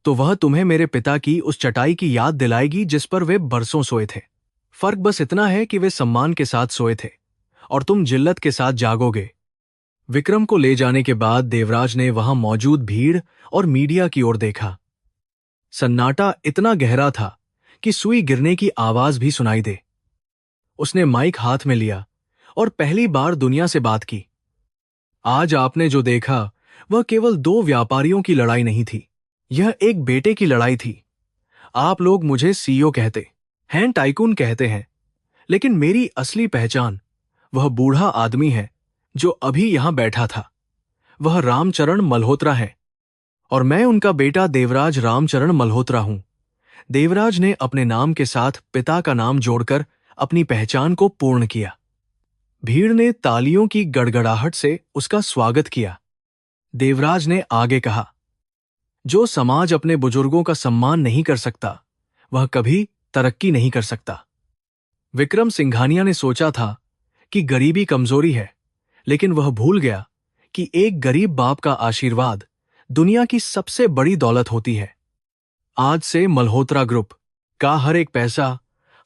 तो वह तुम्हें मेरे पिता की उस चटाई की याद दिलाएगी जिस पर वे बरसों सोए थे। फर्क बस इतना है कि वे सम्मान के साथ सोए थे और तुम जिल्लत के साथ जागोगे। विक्रम को ले जाने के बाद देवराज ने वहां मौजूद भीड़ और मीडिया की ओर देखा। सन्नाटा इतना गहरा था कि सुई गिरने की आवाज भी सुनाई दे। उसने माइक हाथ में लिया और पहली बार दुनिया से बात की। आज आपने जो देखा वह केवल 2 व्यापारियों की लड़ाई नहीं थी, यह एक बेटे की लड़ाई थी। आप लोग मुझे सीईओ कहते हैं, टाइकून कहते हैं, लेकिन मेरी असली पहचान वह बूढ़ा आदमी है जो अभी यहां बैठा था। वह रामचरण मल्होत्रा है और मैं उनका बेटा देवराज रामचरण मल्होत्रा हूं। देवराज ने अपने नाम के साथ पिता का नाम जोड़कर अपनी पहचान को पूर्ण किया। भीड़ ने तालियों की गड़गड़ाहट से उसका स्वागत किया। देवराज ने आगे कहा, जो समाज अपने बुजुर्गों का सम्मान नहीं कर सकता वह कभी तरक्की नहीं कर सकता। विक्रम सिंघानिया ने सोचा था कि गरीबी कमजोरी है, लेकिन वह भूल गया कि एक गरीब बाप का आशीर्वाद दुनिया की सबसे बड़ी दौलत होती है। आज से मल्होत्रा ग्रुप का हर एक पैसा,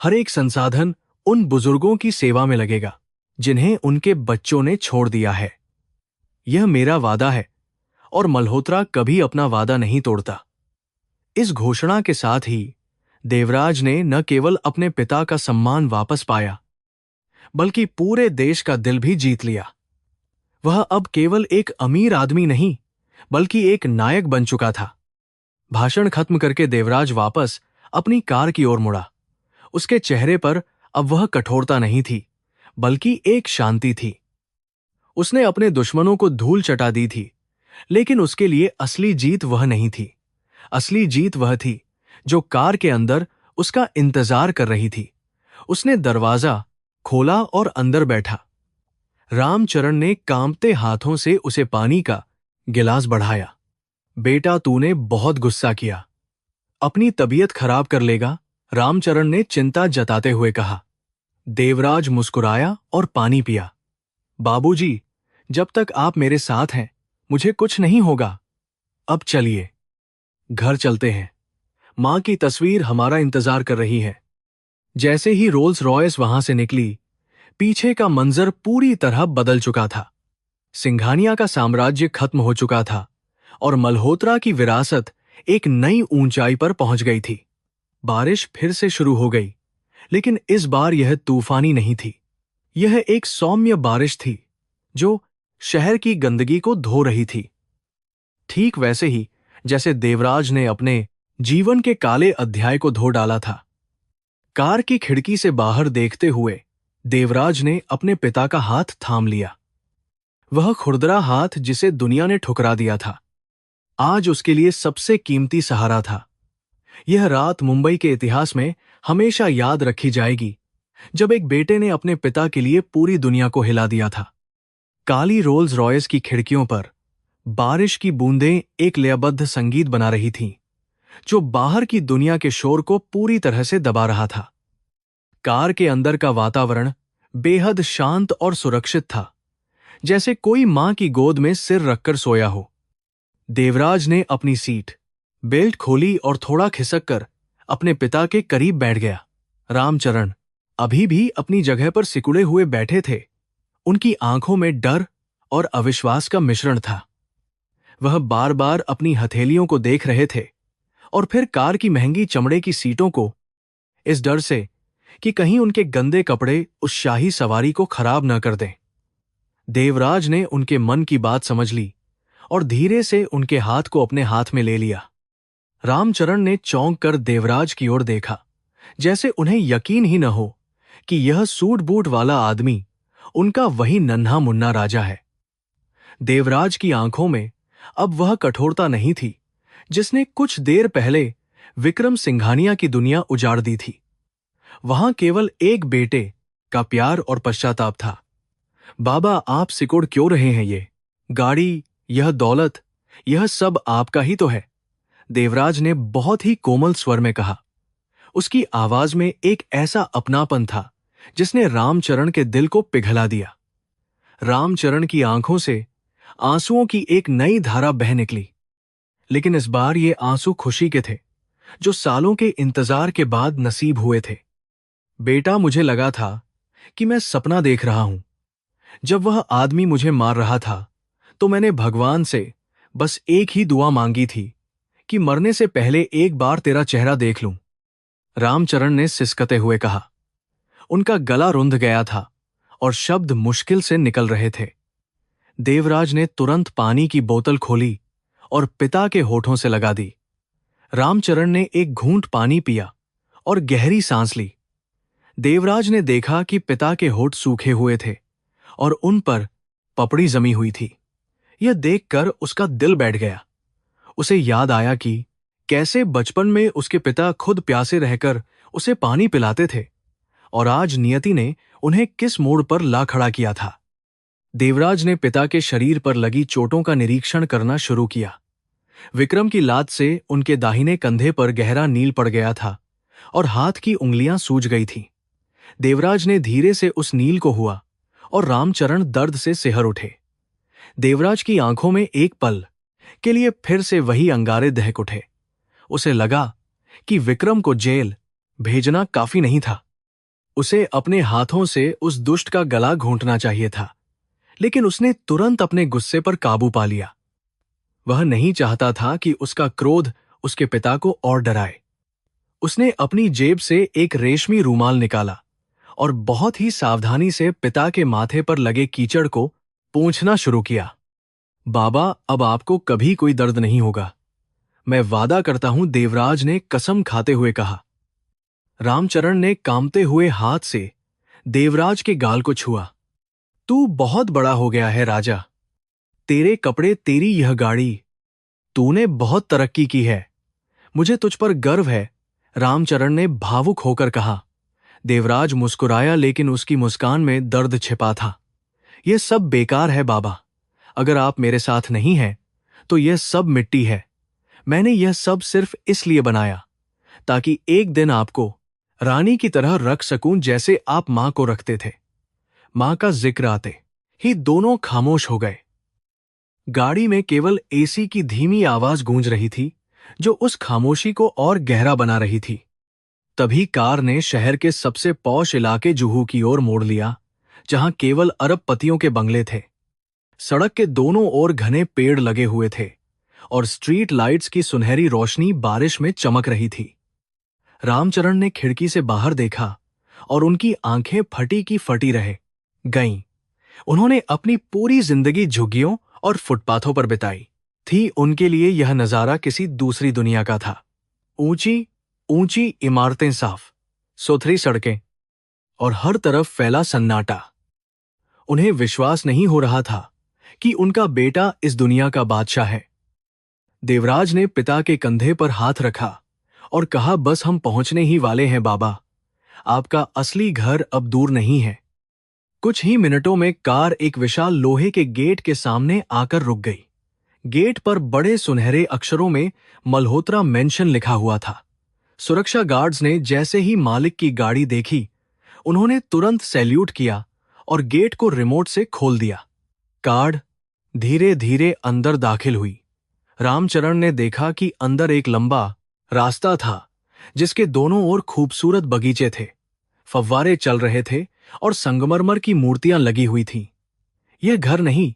हर एक संसाधन उन बुजुर्गों की सेवा में लगेगा जिन्हें उनके बच्चों ने छोड़ दिया है। यह मेरा वादा है और मल्होत्रा कभी अपना वादा नहीं तोड़ता। इस घोषणा के साथ ही देवराज ने न केवल अपने पिता का सम्मान वापस पाया, बल्कि पूरे देश का दिल भी जीत लिया। वह अब केवल एक अमीर आदमी नहीं, बल्कि एक नायक बन चुका था। भाषण खत्म करके देवराज वापस अपनी कार की ओर मुड़ा। उसके चेहरे पर अब वह कठोरता नहीं थी, बल्कि एक शांति थी। उसने अपने दुश्मनों को धूल चटा दी थी, लेकिन उसके लिए असली जीत वह नहीं थी। असली जीत वह थी जो कार के अंदर उसका इंतजार कर रही थी। उसने दरवाजा खोला और अंदर बैठा। रामचरण ने कांपते हाथों से उसे पानी का गिलास बढ़ाया। बेटा, तूने बहुत गुस्सा किया, अपनी तबीयत खराब कर लेगा, रामचरण ने चिंता जताते हुए कहा। देवराज मुस्कुराया और पानी पिया। बाबूजी, जब तक आप मेरे साथ हैं मुझे कुछ नहीं होगा। अब चलिए, घर चलते हैं। मां की तस्वीर हमारा इंतजार कर रही है। जैसे ही रोल्स रॉयस वहां से निकली, पीछे का मंजर पूरी तरह बदल चुका था। सिंघानिया का साम्राज्य खत्म हो चुका था और मल्होत्रा की विरासत एक नई ऊंचाई पर पहुंच गई थी। बारिश फिर से शुरू हो गई, लेकिन इस बार यह तूफानी नहीं थी। यह एक सौम्य बारिश थी जो शहर की गंदगी को धो रही थी। ठीक वैसे ही जैसे देवराज ने अपने जीवन के काले अध्याय को धो डाला था। कार की खिड़की से बाहर देखते हुए देवराज ने अपने पिता का हाथ थाम लिया। वह खुरदरा हाथ जिसे दुनिया ने ठुकरा दिया था, आज उसके लिए सबसे कीमती सहारा था। यह रात मुंबई के इतिहास में हमेशा याद रखी जाएगी, जब एक बेटे ने अपने पिता के लिए पूरी दुनिया को हिला दिया था। काली रोल्स रॉयस की खिड़कियों पर बारिश की बूंदें एक लयबद्ध संगीत बना रही थीं, जो बाहर की दुनिया के शोर को पूरी तरह से दबा रहा था। कार के अंदर का वातावरण बेहद शांत और सुरक्षित था, जैसे कोई मां की गोद में सिर रखकर सोया हो। देवराज ने अपनी सीट बेल्ट खोली और थोड़ा खिसक कर अपने पिता के करीब बैठ गया। रामचरण अभी भी अपनी जगह पर सिकुड़े हुए बैठे थे। उनकी आंखों में डर और अविश्वास का मिश्रण था। वह बार बार अपनी हथेलियों को देख रहे थे और फिर कार की महंगी चमड़े की सीटों को, इस डर से कि कहीं उनके गंदे कपड़े उस शाही सवारी को खराब न कर दें। देवराज ने उनके मन की बात समझ ली और धीरे से उनके हाथ को अपने हाथ में ले लिया। रामचरण ने चौंक कर देवराज की ओर देखा, जैसे उन्हें यकीन ही न हो कि यह सूट बूट वाला आदमी उनका वही नन्हा मुन्ना राजा है। देवराज की आंखों में अब वह कठोरता नहीं थी जिसने कुछ देर पहले विक्रम सिंघानिया की दुनिया उजाड़ दी थी। वहां केवल एक बेटे का प्यार और पश्चाताप था। बाबा, आप सिकुड़ क्यों रहे हैं? ये गाड़ी, यह दौलत, यह सब आपका ही तो है, देवराज ने बहुत ही कोमल स्वर में कहा। उसकी आवाज में एक ऐसा अपनापन था जिसने रामचरण के दिल को पिघला दिया। रामचरण की आंखों से आंसुओं की एक नई धारा बह निकली, लेकिन इस बार ये आंसू खुशी के थे, जो सालों के इंतजार के बाद नसीब हुए थे। बेटा, मुझे लगा था कि मैं सपना देख रहा हूं। जब वह आदमी मुझे मार रहा था तो मैंने भगवान से बस एक ही दुआ मांगी थी कि मरने से पहले एक बार तेरा चेहरा देख लूं। रामचरण ने सिसकते हुए कहा। उनका गला रुंध गया था और शब्द मुश्किल से निकल रहे थे। देवराज ने तुरंत पानी की बोतल खोली और पिता के होठों से लगा दी। रामचरण ने एक घूंट पानी पिया और गहरी सांस ली। देवराज ने देखा कि पिता के होठ सूखे हुए थे और उन पर पपड़ी जमी हुई थी। यह देखकर उसका दिल बैठ गया। उसे याद आया कि कैसे बचपन में उसके पिता खुद प्यासे रहकर उसे पानी पिलाते थे और आज नियति ने उन्हें किस मोड़ पर ला खड़ा किया था। देवराज ने पिता के शरीर पर लगी चोटों का निरीक्षण करना शुरू किया। विक्रम की लात से उनके दाहिने कंधे पर गहरा नील पड़ गया था और हाथ की उंगलियां सूज गई थीं। देवराज ने धीरे से उस नील को हुआ और रामचरण दर्द से सिहर उठे। देवराज की आंखों में एक पल के लिए फिर से वही अंगारे दहक उठे। उसे लगा कि विक्रम को जेल भेजना काफी नहीं था। उसे अपने हाथों से उस दुष्ट का गला घोंटना चाहिए था, लेकिन उसने तुरंत अपने गुस्से पर काबू पा लिया। वह नहीं चाहता था कि उसका क्रोध उसके पिता को और डराए। उसने अपनी जेब से एक रेशमी रूमाल निकाला और बहुत ही सावधानी से पिता के माथे पर लगे कीचड़ को पोंछना शुरू किया। बाबा, अब आपको कभी कोई दर्द नहीं होगा, मैं वादा करता हूं, देवराज ने कसम खाते हुए कहा। रामचरण ने कांपते हुए हाथ से देवराज के गाल को छुआ। तू बहुत बड़ा हो गया है राजा, तेरे कपड़े, तेरी यह गाड़ी, तूने बहुत तरक्की की है, मुझे तुझ पर गर्व है, रामचरण ने भावुक होकर कहा। देवराज मुस्कुराया, लेकिन उसकी मुस्कान में दर्द छिपा था। यह सब बेकार है बाबा, अगर आप मेरे साथ नहीं हैं तो यह सब मिट्टी है। मैंने यह सब सिर्फ इसलिए बनाया ताकि एक दिन आपको रानी की तरह रख सकूं, जैसे आप मां को रखते थे। मां का जिक्र आते ही दोनों खामोश हो गए। गाड़ी में केवल एसी की धीमी आवाज गूंज रही थी, जो उस खामोशी को और गहरा बना रही थी। तभी कार ने शहर के सबसे पॉश इलाके जुहू की ओर मोड़ लिया, जहां केवल अरबपतियों के बंगले थे। सड़क के दोनों ओर घने पेड़ लगे हुए थे और स्ट्रीट लाइट्स की सुनहरी रोशनी बारिश में चमक रही थी। रामचरण ने खिड़की से बाहर देखा और उनकी आंखें फटी की फटी रह गईं। उन्होंने अपनी पूरी जिंदगी झुग्गियों और फुटपाथों पर बिताई थी। उनके लिए यह नजारा किसी दूसरी दुनिया का था। ऊंची ऊंची इमारतें, साफ सुथरी सड़कें और हर तरफ फैला सन्नाटा। उन्हें विश्वास नहीं हो रहा था कि उनका बेटा इस दुनिया का बादशाह है। देवराज ने पिता के कंधे पर हाथ रखा और कहा, बस हम पहुंचने ही वाले हैं बाबा, आपका असली घर अब दूर नहीं है। कुछ ही मिनटों में कार एक विशाल लोहे के गेट के सामने आकर रुक गई। गेट पर बड़े सुनहरे अक्षरों में मल्होत्रा मेंशन लिखा हुआ था। सुरक्षा गार्ड्स ने जैसे ही मालिक की गाड़ी देखी उन्होंने तुरंत सैल्यूट किया और गेट को रिमोट से खोल दिया। कार धीरे धीरे अंदर दाखिल हुई। रामचरण ने देखा कि अंदर एक लंबा रास्ता था जिसके दोनों ओर खूबसूरत बगीचे थे, फव्वारे चल रहे थे और संगमरमर की मूर्तियां लगी हुई थीं। यह घर नहीं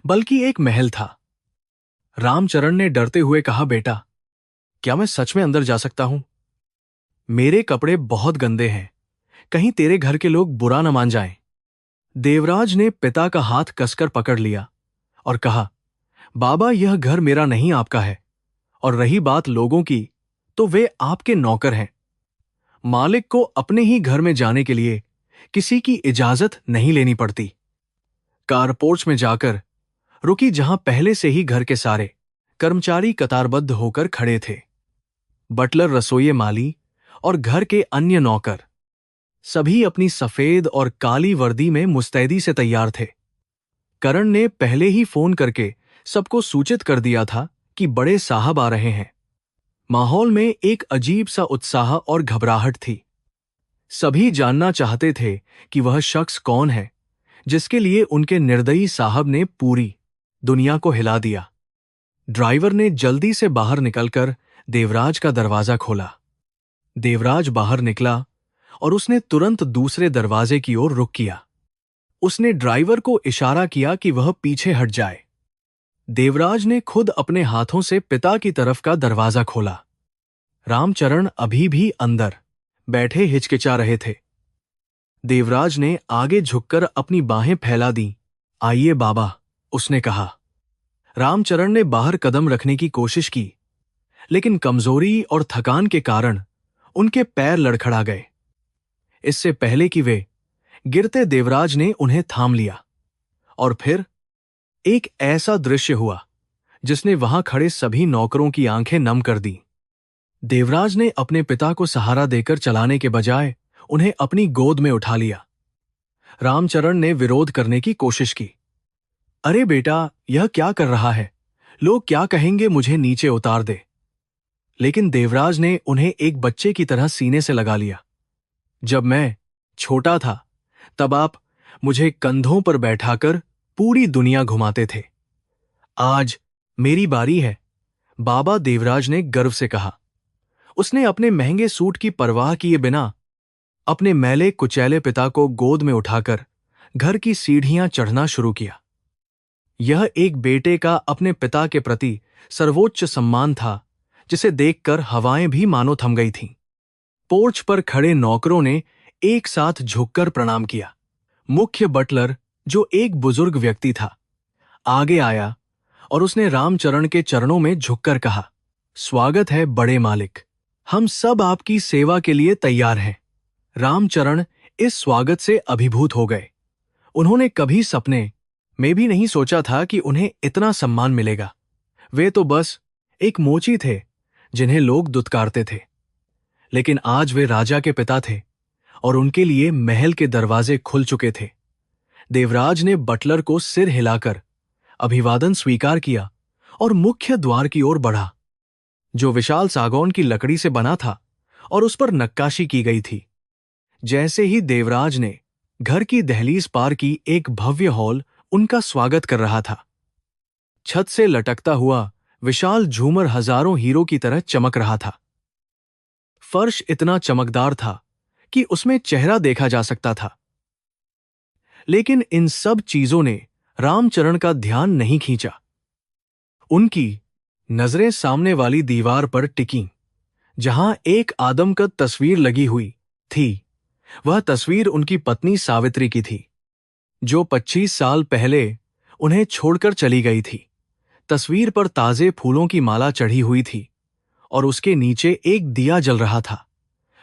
बल्कि एक महल था। रामचरण ने डरते हुए कहा, बेटा, क्या मैं सच में अंदर जा सकता हूं? मेरे कपड़े बहुत गंदे हैं, कहीं तेरे घर के लोग बुरा न मान जाएं। देवराज ने पिता का हाथ कसकर पकड़ लिया और कहा, बाबा, यह घर मेरा नहीं, आपका है। और रही बात लोगों की, तो वे आपके नौकर हैं। मालिक को अपने ही घर में जाने के लिए किसी की इजाजत नहीं लेनी पड़ती। कारपोर्च में जाकर रुकी, जहां पहले से ही घर के सारे कर्मचारी कतारबद्ध होकर खड़े थे। बटलर, रसोइये, माली और घर के अन्य नौकर सभी अपनी सफेद और काली वर्दी में मुस्तैदी से तैयार थे। करण ने पहले ही फोन करके सबको सूचित कर दिया था कि बड़े साहब आ रहे हैं। माहौल में एक अजीब सा उत्साह और घबराहट थी। सभी जानना चाहते थे कि वह शख्स कौन है जिसके लिए उनके निर्दयी साहब ने पूरी दुनिया को हिला दिया। ड्राइवर ने जल्दी से बाहर निकलकर देवराज का दरवाजा खोला। देवराज बाहर निकला और उसने तुरंत दूसरे दरवाजे की ओर रुख किया। उसने ड्राइवर को इशारा किया कि वह पीछे हट जाए। देवराज ने खुद अपने हाथों से पिता की तरफ का दरवाजा खोला। रामचरण अभी भी अंदर बैठे हिचकिचा रहे थे। देवराज ने आगे झुककर अपनी बाहें फैला दी। आइए बाबा, उसने कहा। रामचरण ने बाहर कदम रखने की कोशिश की, लेकिन कमजोरी और थकान के कारण उनके पैर लड़खड़ा गए। इससे पहले कि वे गिरते, देवराज ने उन्हें थाम लिया। और फिर एक ऐसा दृश्य हुआ जिसने वहां खड़े सभी नौकरों की आंखें नम कर दी। देवराज ने अपने पिता को सहारा देकर चलाने के बजाय उन्हें अपनी गोद में उठा लिया। रामचरण ने विरोध करने की कोशिश की। अरे बेटा, यह क्या कर रहा है? लोग क्या कहेंगे? मुझे नीचे उतार दे। लेकिन देवराज ने उन्हें एक बच्चे की तरह सीने से लगा लिया। जब मैं छोटा था तब आप मुझे कंधों पर बैठाकर पूरी दुनिया घुमाते थे। आज मेरी बारी है, बाबा, देवराज ने गर्व से कहा। उसने अपने महंगे सूट की परवाह किए बिना अपने मैले कुचैले पिता को गोद में उठाकर घर की सीढ़ियां चढ़ना शुरू किया। यह एक बेटे का अपने पिता के प्रति सर्वोच्च सम्मान था, जिसे देखकर हवाएं भी मानो थम गई थीं। पोर्च पर खड़े नौकरों ने एक साथ झुककर प्रणाम किया। मुख्य बटलर, जो एक बुजुर्ग व्यक्ति था, आगे आया और उसने रामचरण के चरणों में झुककर कहा, स्वागत है बड़े मालिक, हम सब आपकी सेवा के लिए तैयार हैं। रामचरण इस स्वागत से अभिभूत हो गए। उन्होंने कभी सपने में भी नहीं सोचा था कि उन्हें इतना सम्मान मिलेगा। वे तो बस एक मोची थे जिन्हें लोग दुत्कारते थे, लेकिन आज वे राजा के पिता थे और उनके लिए महल के दरवाजे खुल चुके थे। देवराज ने बटलर को सिर हिलाकर अभिवादन स्वीकार किया और मुख्य द्वार की ओर बढ़ा, जो विशाल सागौन की लकड़ी से बना था और उस पर नक्काशी की गई थी। जैसे ही देवराज ने घर की दहलीज पार की, एक भव्य हॉल उनका स्वागत कर रहा था। छत से लटकता हुआ विशाल झूमर हजारों हीरो की तरह चमक रहा था। फर्श इतना चमकदार था कि उसमें चेहरा देखा जा सकता था। लेकिन इन सब चीजों ने रामचरण का ध्यान नहीं खींचा। उनकी नजरें सामने वाली दीवार पर टिकीं, जहां एक आदमकद तस्वीर लगी हुई थी। वह तस्वीर उनकी पत्नी सावित्री की थी, जो 25 साल पहले उन्हें छोड़कर चली गई थी। तस्वीर पर ताजे फूलों की माला चढ़ी हुई थी और उसके नीचे एक दिया जल रहा था।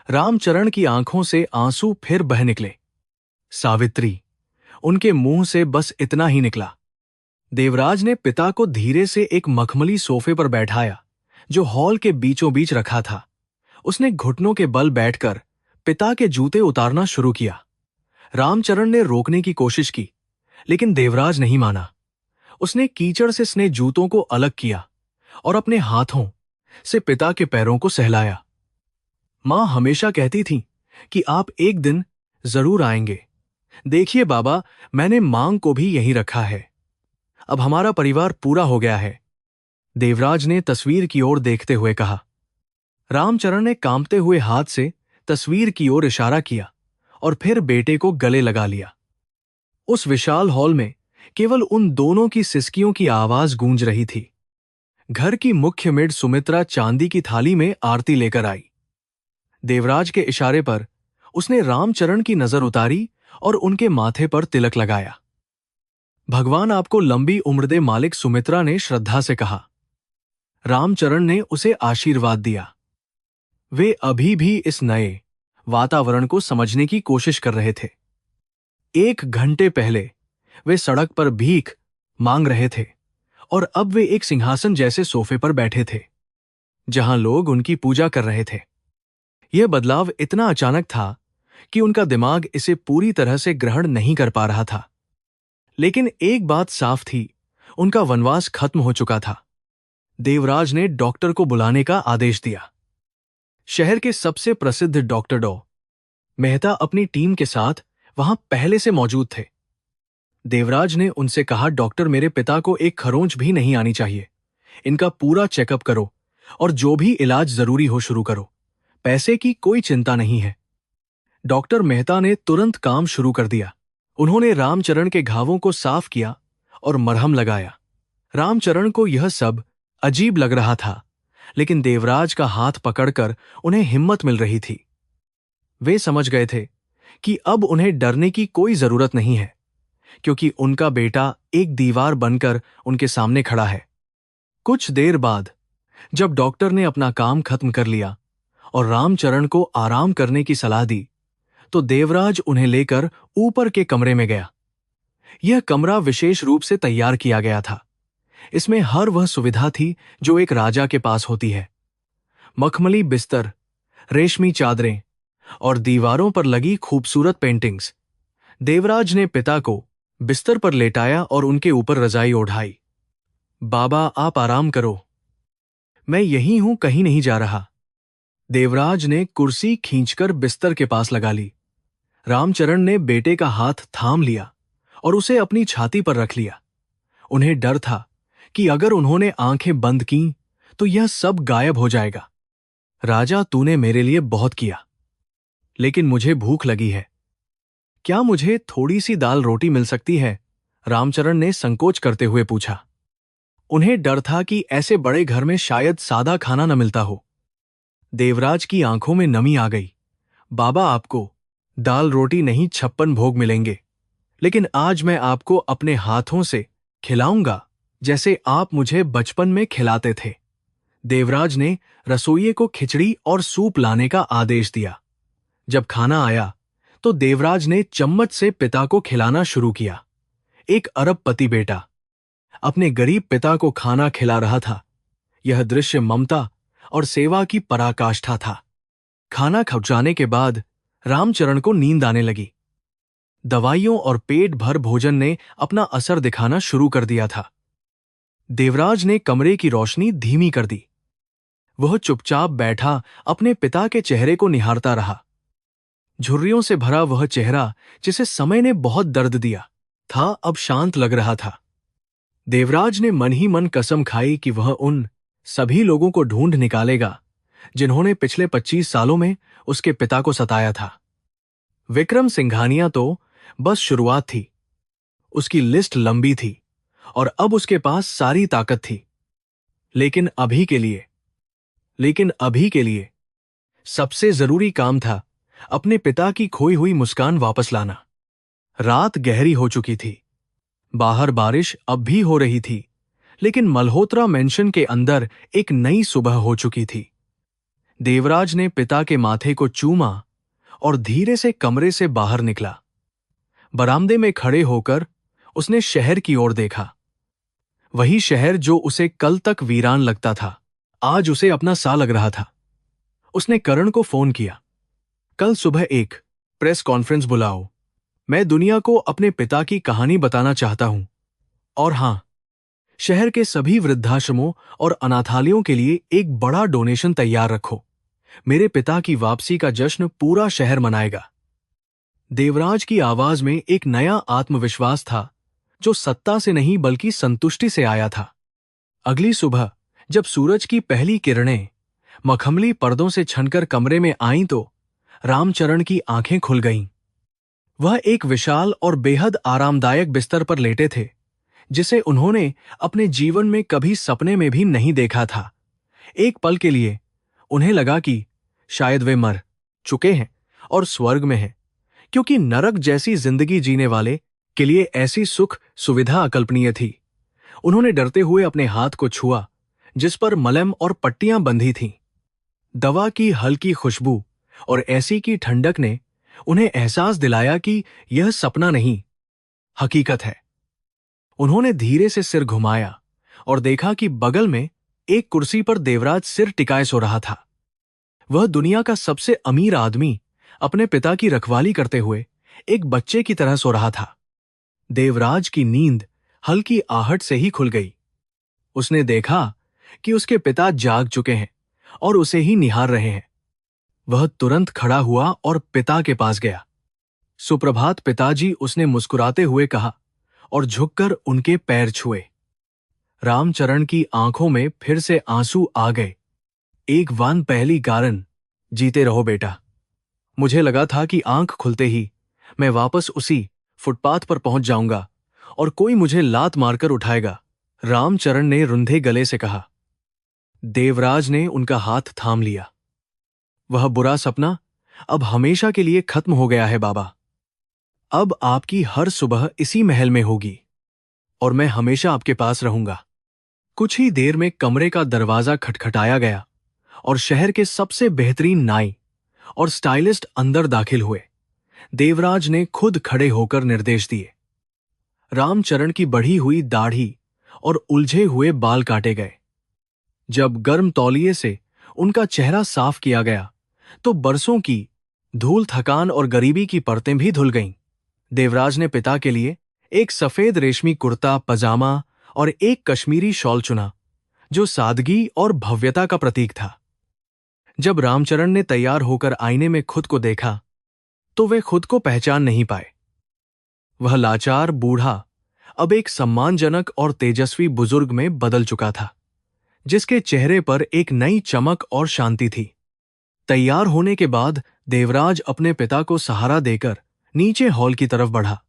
रामचरण की आंखों से आंसू फिर बह निकले। सावित्री, उनके मुंह से बस इतना ही निकला। देवराज ने पिता को धीरे से एक मखमली सोफे पर बैठाया, जो हॉल के बीचों बीच रखा था। उसने घुटनों के बल बैठकर पिता के जूते उतारना शुरू किया। रामचरण ने रोकने की कोशिश की, लेकिन देवराज नहीं माना। उसने कीचड़ से सने जूतों को अलग किया और अपने हाथों से पिता के पैरों को सहलाया। मां हमेशा कहती थी कि आप एक दिन जरूर आएंगे। देखिए बाबा, मैंने मांग को भी यहीं रखा है। अब हमारा परिवार पूरा हो गया है। देवराज ने तस्वीर की ओर देखते हुए कहा। रामचरण ने कांपते हुए हाथ से तस्वीर की ओर इशारा किया और फिर बेटे को गले लगा लिया। उस विशाल हॉल में केवल उन दोनों की सिसकियों की आवाज गूंज रही थी। घर की मुख्य मेड सुमित्रा चांदी की थाली में आरती लेकर आई। देवराज के इशारे पर उसने रामचरण की नजर उतारी और उनके माथे पर तिलक लगाया। भगवान आपको लंबी उम्र दे मालिक, सुमित्रा ने श्रद्धा से कहा। रामचरण ने उसे आशीर्वाद दिया। वे अभी भी इस नए वातावरण को समझने की कोशिश कर रहे थे। 1 घंटे पहले वे सड़क पर भीख मांग रहे थे और अब वे एक सिंहासन जैसे सोफे पर बैठे थे, जहां लोग उनकी पूजा कर रहे थे। यह बदलाव इतना अचानक था कि उनका दिमाग इसे पूरी तरह से ग्रहण नहीं कर पा रहा था। लेकिन एक बात साफ थी, उनका वनवास खत्म हो चुका था। देवराज ने डॉक्टर को बुलाने का आदेश दिया। शहर के सबसे प्रसिद्ध डॉक्टर डॉ मेहता अपनी टीम के साथ वहां पहले से मौजूद थे। देवराज ने उनसे कहा, डॉक्टर, मेरे पिता को एक खरोंच भी नहीं आनी चाहिए। इनका पूरा चेकअप करो और जो भी इलाज जरूरी हो शुरू करो। पैसे की कोई चिंता नहीं है। डॉक्टर मेहता ने तुरंत काम शुरू कर दिया। उन्होंने रामचरण के घावों को साफ किया और मरहम लगाया। रामचरण को यह सब अजीब लग रहा था, लेकिन देवराज का हाथ पकड़कर उन्हें हिम्मत मिल रही थी। वे समझ गए थे कि अब उन्हें डरने की कोई जरूरत नहीं है, क्योंकि उनका बेटा एक दीवार बनकर उनके सामने खड़ा है। कुछ देर बाद जब डॉक्टर ने अपना काम खत्म कर लिया और रामचरण को आराम करने की सलाह दी, तो देवराज उन्हें लेकर ऊपर के कमरे में गया। यह कमरा विशेष रूप से तैयार किया गया था। इसमें हर वह सुविधा थी जो एक राजा के पास होती है। मखमली बिस्तर, रेशमी चादरें और दीवारों पर लगी खूबसूरत पेंटिंग्स। देवराज ने पिता को बिस्तर पर लेटाया और उनके ऊपर रजाई ओढ़ाई। बाबा, आप आराम करो, मैं यहीं हूं, कहीं नहीं जा रहा। देवराज ने कुर्सी खींचकर बिस्तर के पास लगा ली। रामचरण ने बेटे का हाथ थाम लिया और उसे अपनी छाती पर रख लिया। उन्हें डर था कि अगर उन्होंने आंखें बंद की तो यह सब गायब हो जाएगा। राजा, तूने मेरे लिए बहुत किया, लेकिन मुझे भूख लगी है। क्या मुझे थोड़ी सी दाल रोटी मिल सकती है? रामचरण ने संकोच करते हुए पूछा। उन्हें डर था कि ऐसे बड़े घर में शायद सादा खाना न मिलता हो। देवराज की आंखों में नमी आ गई। बाबा, आपको दाल रोटी नहीं 56 भोग मिलेंगे, लेकिन आज मैं आपको अपने हाथों से खिलाऊंगा, जैसे आप मुझे बचपन में खिलाते थे। देवराज ने रसोइये को खिचड़ी और सूप लाने का आदेश दिया। जब खाना आया तो देवराज ने चम्मच से पिता को खिलाना शुरू किया। एक अरबपति बेटा अपने गरीब पिता को खाना खिला रहा था। यह दृश्य ममता और सेवा की पराकाष्ठा था। खाना खप जाने के बाद रामचरण को नींद आने लगी। दवाइयों और पेट भर भोजन ने अपना असर दिखाना शुरू कर दिया था। देवराज ने कमरे की रोशनी धीमी कर दी। वह चुपचाप बैठा अपने पिता के चेहरे को निहारता रहा। झुर्रियों से भरा वह चेहरा, जिसे समय ने बहुत दर्द दिया था, अब शांत लग रहा था। देवराज ने मन ही मन कसम खाई कि वह उन सभी लोगों को ढूंढ निकालेगा जिन्होंने पिछले 25 सालों में उसके पिता को सताया था। विक्रम सिंघानिया तो बस शुरुआत थी। उसकी लिस्ट लंबी थी और अब उसके पास सारी ताकत थी। लेकिन अभी के लिए सबसे जरूरी काम था अपने पिता की खोई हुई मुस्कान वापस लाना। रात गहरी हो चुकी थी। बाहर बारिश अब भी हो रही थी, लेकिन मल्होत्रा मेंशन के अंदर एक नई सुबह हो चुकी थी। देवराज ने पिता के माथे को चूमा और धीरे से कमरे से बाहर निकला। बरामदे में खड़े होकर उसने शहर की ओर देखा। वही शहर जो उसे कल तक वीरान लगता था, आज उसे अपना सा लग रहा था। उसने करण को फोन किया। कल सुबह एक प्रेस कॉन्फ्रेंस बुलाओ। मैं दुनिया को अपने पिता की कहानी बताना चाहता हूं। और हां, शहर के सभी वृद्धाश्रमों और अनाथालयों के लिए एक बड़ा डोनेशन तैयार रखो। मेरे पिता की वापसी का जश्न पूरा शहर मनाएगा। देवराज की आवाज में एक नया आत्मविश्वास था जो सत्ता से नहीं बल्कि संतुष्टि से आया था। अगली सुबह जब सूरज की पहली किरणें मखमली पर्दों से छनकर कमरे में आईं तो रामचरण की आंखें खुल गईं। वह एक विशाल और बेहद आरामदायक बिस्तर पर लेटे थे जिसे उन्होंने अपने जीवन में कभी सपने में भी नहीं देखा था। एक पल के लिए उन्हें लगा कि शायद वे मर चुके हैं और स्वर्ग में हैं, क्योंकि नरक जैसी जिंदगी जीने वाले के लिए ऐसी सुख सुविधा अकल्पनीय थी। उन्होंने डरते हुए अपने हाथ को छुआ जिस पर मलम और पट्टियां बंधी थीं। दवा की हल्की खुशबू और ऐसी की ठंडक ने उन्हें एहसास दिलाया कि यह सपना नहीं, हकीकत है। उन्होंने धीरे से सिर घुमाया और देखा कि बगल में एक कुर्सी पर देवराज सिर टिकाए सो रहा था। वह दुनिया का सबसे अमीर आदमी अपने पिता की रखवाली करते हुए एक बच्चे की तरह सो रहा था। देवराज की नींद हल्की आहट से ही खुल गई। उसने देखा कि उसके पिता जाग चुके हैं और उसे ही निहार रहे हैं। वह तुरंत खड़ा हुआ और पिता के पास गया। सुप्रभात पिताजी, उसने मुस्कुराते हुए कहा और झुककर उनके पैर छुए। रामचरण की आंखों में फिर से आंसू आ गए। एक वन पहली कारण, जीते रहो बेटा। मुझे लगा था कि आंख खुलते ही मैं वापस उसी फुटपाथ पर पहुंच जाऊंगा और कोई मुझे लात मारकर उठाएगा, रामचरण ने रुंधे गले से कहा। देवराज ने उनका हाथ थाम लिया। वह बुरा सपना अब हमेशा के लिए खत्म हो गया है बाबा। अब आपकी हर सुबह इसी महल में होगी और मैं हमेशा आपके पास रहूंगा। कुछ ही देर में कमरे का दरवाजा खटखटाया गया और शहर के सबसे बेहतरीन नाई और स्टाइलिस्ट अंदर दाखिल हुए। देवराज ने खुद खड़े होकर निर्देश दिए। रामचरण की बढ़ी हुई दाढ़ी और उलझे हुए बाल काटे गए। जब गर्म तौलिए से उनका चेहरा साफ किया गया तो बरसों की धूल, थकान और गरीबी की परतें भी धुल गईं। देवराज ने पिता के लिए एक सफेद रेशमी कुर्ता पजामा और एक कश्मीरी शॉल चुना जो सादगी और भव्यता का प्रतीक था। जब रामचरण ने तैयार होकर आईने में खुद को देखा तो वे खुद को पहचान नहीं पाए। वह लाचार बूढ़ा अब एक सम्मानजनक और तेजस्वी बुजुर्ग में बदल चुका था, जिसके चेहरे पर एक नई चमक और शांति थी। तैयार होने के बाद देवराज अपने पिता को सहारा देकर नीचे हॉल की तरफ बढ़ा।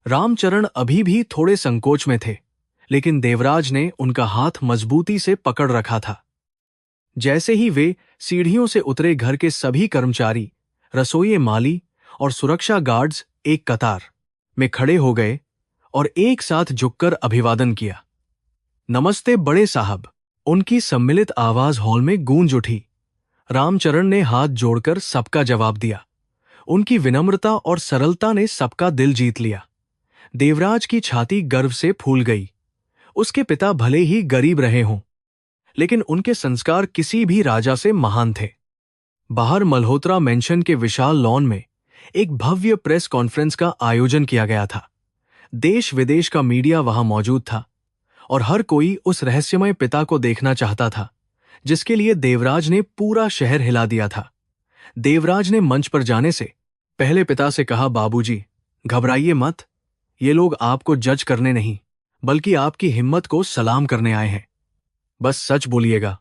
रामचरण अभी भी थोड़े संकोच में थे, लेकिन देवराज ने उनका हाथ मजबूती से पकड़ रखा था। जैसे ही वे सीढ़ियों से उतरे, घर के सभी कर्मचारी, रसोई माली और सुरक्षा गार्ड्स एक कतार में खड़े हो गए और एक साथ झुककर अभिवादन किया। नमस्ते बड़े साहब, उनकी सम्मिलित आवाज हॉल में गूंज उठी। रामचरण ने हाथ जोड़कर सबका जवाब दिया। उनकी विनम्रता और सरलता ने सबका दिल जीत लिया। देवराज की छाती गर्व से फूल गई। उसके पिता भले ही गरीब रहे हों, लेकिन उनके संस्कार किसी भी राजा से महान थे। बाहर मल्होत्रा मेंशन के विशाल लॉन में एक भव्य प्रेस कॉन्फ्रेंस का आयोजन किया गया था। देश विदेश का मीडिया वहां मौजूद था और हर कोई उस रहस्यमय पिता को देखना चाहता था जिसके लिए देवराज ने पूरा शहर हिला दिया था। देवराज ने मंच पर जाने से पहले पिता से कहा, बाबूजी, घबराइए मत। ये लोग आपको जज करने नहीं बल्कि आपकी हिम्मत को सलाम करने आए हैं। बस सच बोलिएगा,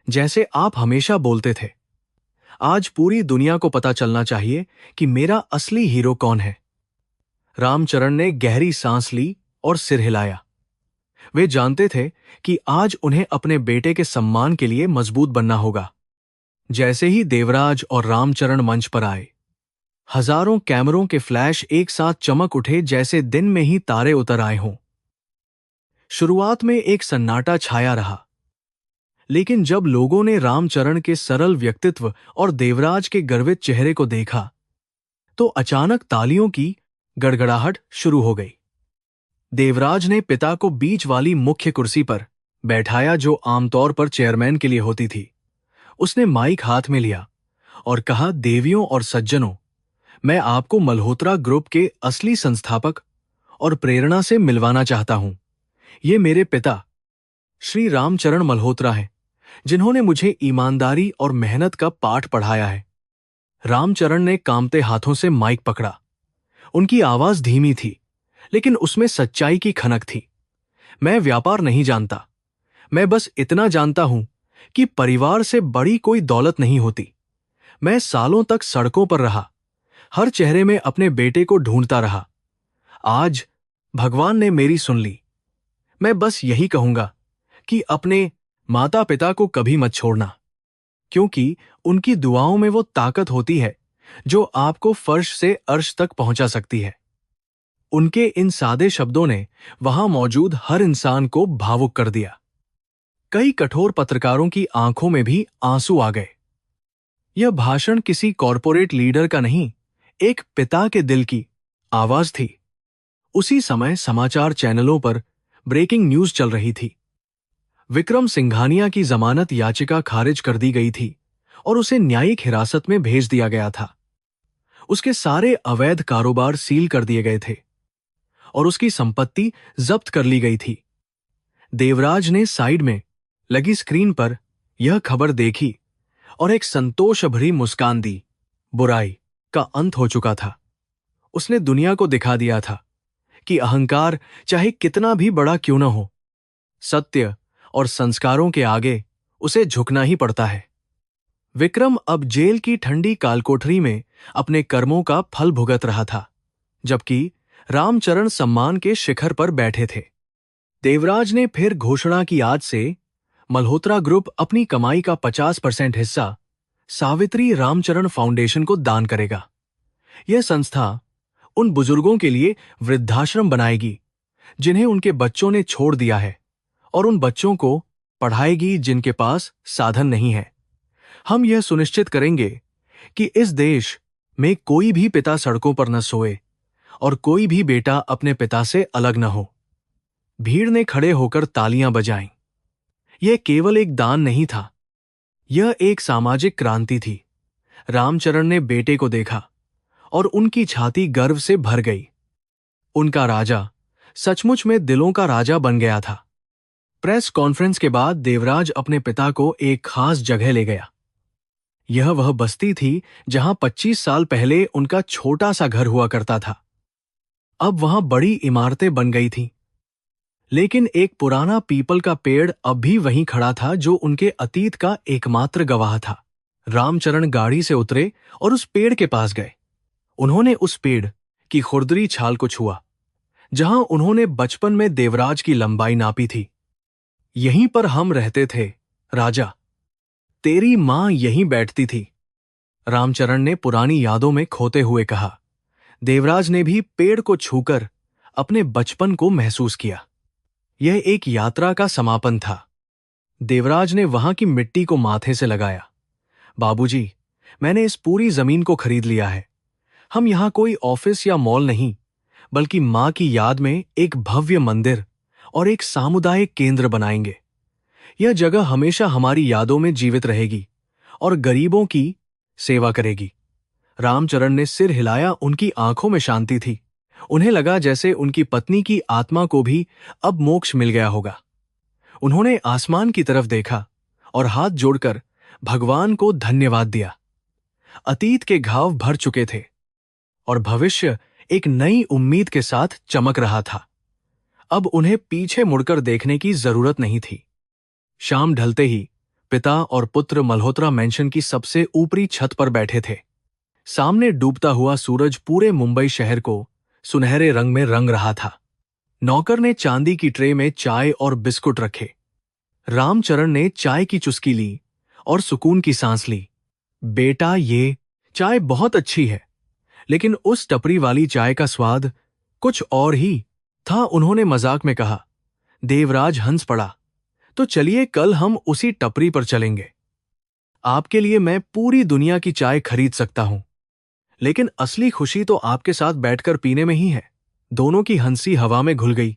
जैसे आप हमेशा बोलते थे। आज पूरी दुनिया को पता चलना चाहिए कि मेरा असली हीरो कौन है। रामचरण ने गहरी सांस ली और सिर हिलाया। वे जानते थे कि आज उन्हें अपने बेटे के सम्मान के लिए मजबूत बनना होगा। जैसे ही देवराज और रामचरण मंच पर आए, हजारों कैमरों के फ्लैश एक साथ चमक उठे जैसे दिन में ही तारे उतर आए हों। शुरुआत में एक सन्नाटा छाया रहा, लेकिन जब लोगों ने रामचरण के सरल व्यक्तित्व और देवराज के गर्वित चेहरे को देखा तो अचानक तालियों की गड़गड़ाहट शुरू हो गई। देवराज ने पिता को बीच वाली मुख्य कुर्सी पर बैठाया जो आमतौर पर चेयरमैन के लिए होती थी। उसने माइक हाथ में लिया और कहा, देवियों और सज्जनों, मैं आपको मल्होत्रा ग्रुप के असली संस्थापक और प्रेरणा से मिलवाना चाहता हूं। ये मेरे पिता श्री रामचरण मल्होत्रा हैं, जिन्होंने मुझे ईमानदारी और मेहनत का पाठ पढ़ाया है। रामचरण ने कांपते हाथों से माइक पकड़ा। उनकी आवाज धीमी थी, लेकिन उसमें सच्चाई की खनक थी। मैं व्यापार नहीं जानता। मैं बस इतना जानता हूं कि परिवार से बड़ी कोई दौलत नहीं होती। मैं सालों तक सड़कों पर रहा, हर चेहरे में अपने बेटे को ढूंढता रहा। आज भगवान ने मेरी सुन ली। मैं बस यही कहूंगा कि अपने माता पिता को कभी मत छोड़ना, क्योंकि उनकी दुआओं में वो ताकत होती है जो आपको फर्श से अर्श तक पहुंचा सकती है। उनके इन सादे शब्दों ने वहां मौजूद हर इंसान को भावुक कर दिया। कई कठोर पत्रकारों की आंखों में भी आंसू आ गए। यह भाषण किसी कॉरपोरेट लीडर का नहीं, एक पिता के दिल की आवाज थी। उसी समय समाचार चैनलों पर ब्रेकिंग न्यूज चल रही थी। विक्रम सिंघानिया की जमानत याचिका खारिज कर दी गई थी और उसे न्यायिक हिरासत में भेज दिया गया था। उसके सारे अवैध कारोबार सील कर दिए गए थे और उसकी संपत्ति जब्त कर ली गई थी। देवराज ने साइड में लगी स्क्रीन पर यह खबर देखी और एक संतोष भरी मुस्कान दी। बुराई का अंत हो चुका था। उसने दुनिया को दिखा दिया था कि अहंकार चाहे कितना भी बड़ा क्यों न हो, सत्य और संस्कारों के आगे उसे झुकना ही पड़ता है। विक्रम अब जेल की ठंडी कालकोठरी में अपने कर्मों का फल भुगत रहा था, जबकि रामचरण सम्मान के शिखर पर बैठे थे। देवराज ने फिर घोषणा की, आज से मल्होत्रा ग्रुप अपनी कमाई का 50% हिस्सा सावित्री रामचरण फाउंडेशन को दान करेगा। यह संस्था उन बुजुर्गों के लिए वृद्धाश्रम बनाएगी जिन्हें उनके बच्चों ने छोड़ दिया है, और उन बच्चों को पढ़ाएगी जिनके पास साधन नहीं है। हम यह सुनिश्चित करेंगे कि इस देश में कोई भी पिता सड़कों पर न सोए और कोई भी बेटा अपने पिता से अलग न हो। भीड़ ने खड़े होकर तालियां बजाईं। यह केवल एक दान नहीं था, यह एक सामाजिक क्रांति थी। रामचरण ने बेटे को देखा और उनकी छाती गर्व से भर गई। उनका राजा सचमुच में दिलों का राजा बन गया था। प्रेस कॉन्फ्रेंस के बाद देवराज अपने पिता को एक खास जगह ले गया। यह वह बस्ती थी जहां 25 साल पहले उनका छोटा सा घर हुआ करता था। अब वहां बड़ी इमारतें बन गई थीं, लेकिन एक पुराना पीपल का पेड़ अब भी वहीं खड़ा था जो उनके अतीत का एकमात्र गवाह था। रामचरण गाड़ी से उतरे और उस पेड़ के पास गए। उन्होंने उस पेड़ की खुरदरी छाल को छुआ, जहां उन्होंने बचपन में देवराज की लंबाई नापी थी। यहीं पर हम रहते थे राजा, तेरी मां यहीं बैठती थी, रामचरण ने पुरानी यादों में खोते हुए कहा। देवराज ने भी पेड़ को छूकर अपने बचपन को महसूस किया। यह एक यात्रा का समापन था। देवराज ने वहां की मिट्टी को माथे से लगाया। बाबूजी, मैंने इस पूरी जमीन को खरीद लिया है। हम यहां कोई ऑफिस या मॉल नहीं, बल्कि मां की याद में एक भव्य मंदिर और एक सामुदायिक केंद्र बनाएंगे। यह जगह हमेशा हमारी यादों में जीवित रहेगी और गरीबों की सेवा करेगी। रामचरण ने सिर हिलाया। उनकी आंखों में शांति थी। उन्हें लगा जैसे उनकी पत्नी की आत्मा को भी अब मोक्ष मिल गया होगा। उन्होंने आसमान की तरफ देखा और हाथ जोड़कर भगवान को धन्यवाद दिया। अतीत के घाव भर चुके थे और भविष्य एक नई उम्मीद के साथ चमक रहा था। अब उन्हें पीछे मुड़कर देखने की जरूरत नहीं थी। शाम ढलते ही पिता और पुत्र मल्होत्रा मैंशन की सबसे ऊपरी छत पर बैठे थे। सामने डूबता हुआ सूरज पूरे मुंबई शहर को सुनहरे रंग में रंग रहा था। नौकर ने चांदी की ट्रे में चाय और बिस्कुट रखे। रामचरण ने चाय की चुस्की ली और सुकून की सांस ली। बेटा, ये चाय बहुत अच्छी है, लेकिन उस टपरी वाली चाय का स्वाद कुछ और ही था, उन्होंने मजाक में कहा। देवराज हंस पड़ा। तो चलिए कल हम उसी टपरी पर चलेंगे। आपके लिए मैं पूरी दुनिया की चाय खरीद सकता हूं, लेकिन असली खुशी तो आपके साथ बैठकर पीने में ही है। दोनों की हंसी हवा में घुल गई।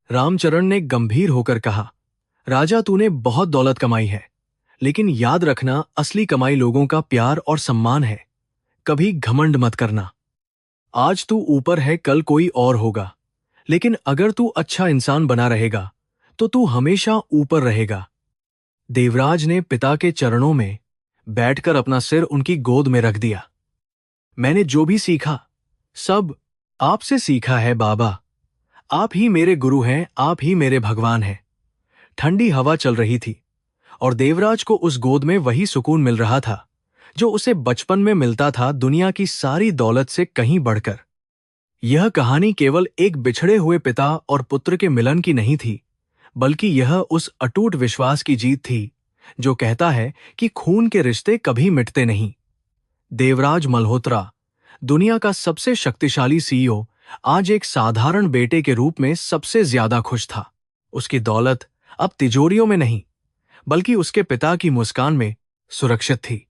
रामचरण ने गंभीर होकर कहा, राजा, तूने बहुत दौलत कमाई है, लेकिन याद रखना, असली कमाई लोगों का प्यार और सम्मान है। कभी घमंड मत करना। आज तू ऊपर है, कल कोई और होगा, लेकिन अगर तू अच्छा इंसान बना रहेगा तो तू हमेशा ऊपर रहेगा। देवराज ने पिता के चरणों में बैठकर अपना सिर उनकी गोद में रख दिया। मैंने जो भी सीखा सब आपसे सीखा है बाबा। आप ही मेरे गुरु हैं, आप ही मेरे भगवान हैं। ठंडी हवा चल रही थी और देवराज को उस गोद में वही सुकून मिल रहा था जो उसे बचपन में मिलता था, दुनिया की सारी दौलत से कहीं बढ़कर। यह कहानी केवल एक बिछड़े हुए पिता और पुत्र के मिलन की नहीं थी, बल्कि यह उस अटूट विश्वास की जीत थी जो कहता है कि खून के रिश्ते कभी मिटते नहीं। देवराज मल्होत्रा, दुनिया का सबसे शक्तिशाली सीईओ, आज एक साधारण बेटे के रूप में सबसे ज्यादा खुश था। उसकी दौलत अब तिजोरियों में नहीं, बल्कि उसके पिता की मुस्कान में सुरक्षित थी।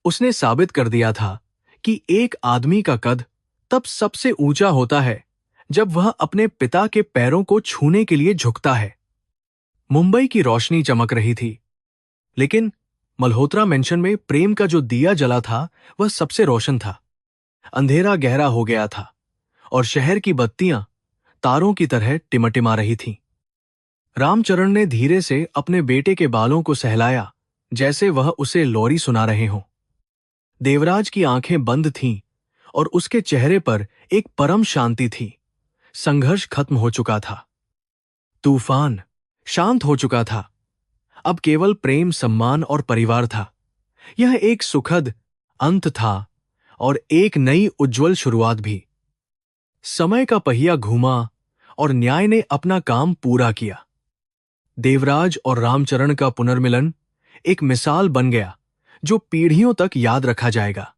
उसने साबित कर दिया था कि एक आदमी का कद तब सबसे ऊंचा होता है जब वह अपने पिता के पैरों को छूने के लिए झुकता है। मुंबई की रोशनी चमक रही थी, लेकिन मल्होत्रा मेंशन में प्रेम का जो दिया जला था वह सबसे रोशन था। अंधेरा गहरा हो गया था और शहर की बत्तियां तारों की तरह टिमटिमा रही थीं। रामचरण ने धीरे से अपने बेटे के बालों को सहलाया, जैसे वह उसे लोरी सुना रहे हों। देवराज की आंखें बंद थीं और उसके चेहरे पर एक परम शांति थी। संघर्ष खत्म हो चुका था, तूफान शांत हो चुका था। अब केवल प्रेम, सम्मान और परिवार था। यह एक सुखद अंत था और एक नई उज्जवल शुरुआत भी। समय का पहिया घूमा और न्याय ने अपना काम पूरा किया। देवराज और रामचरण का पुनर्मिलन एक मिसाल बन गया जो पीढ़ियों तक याद रखा जाएगा।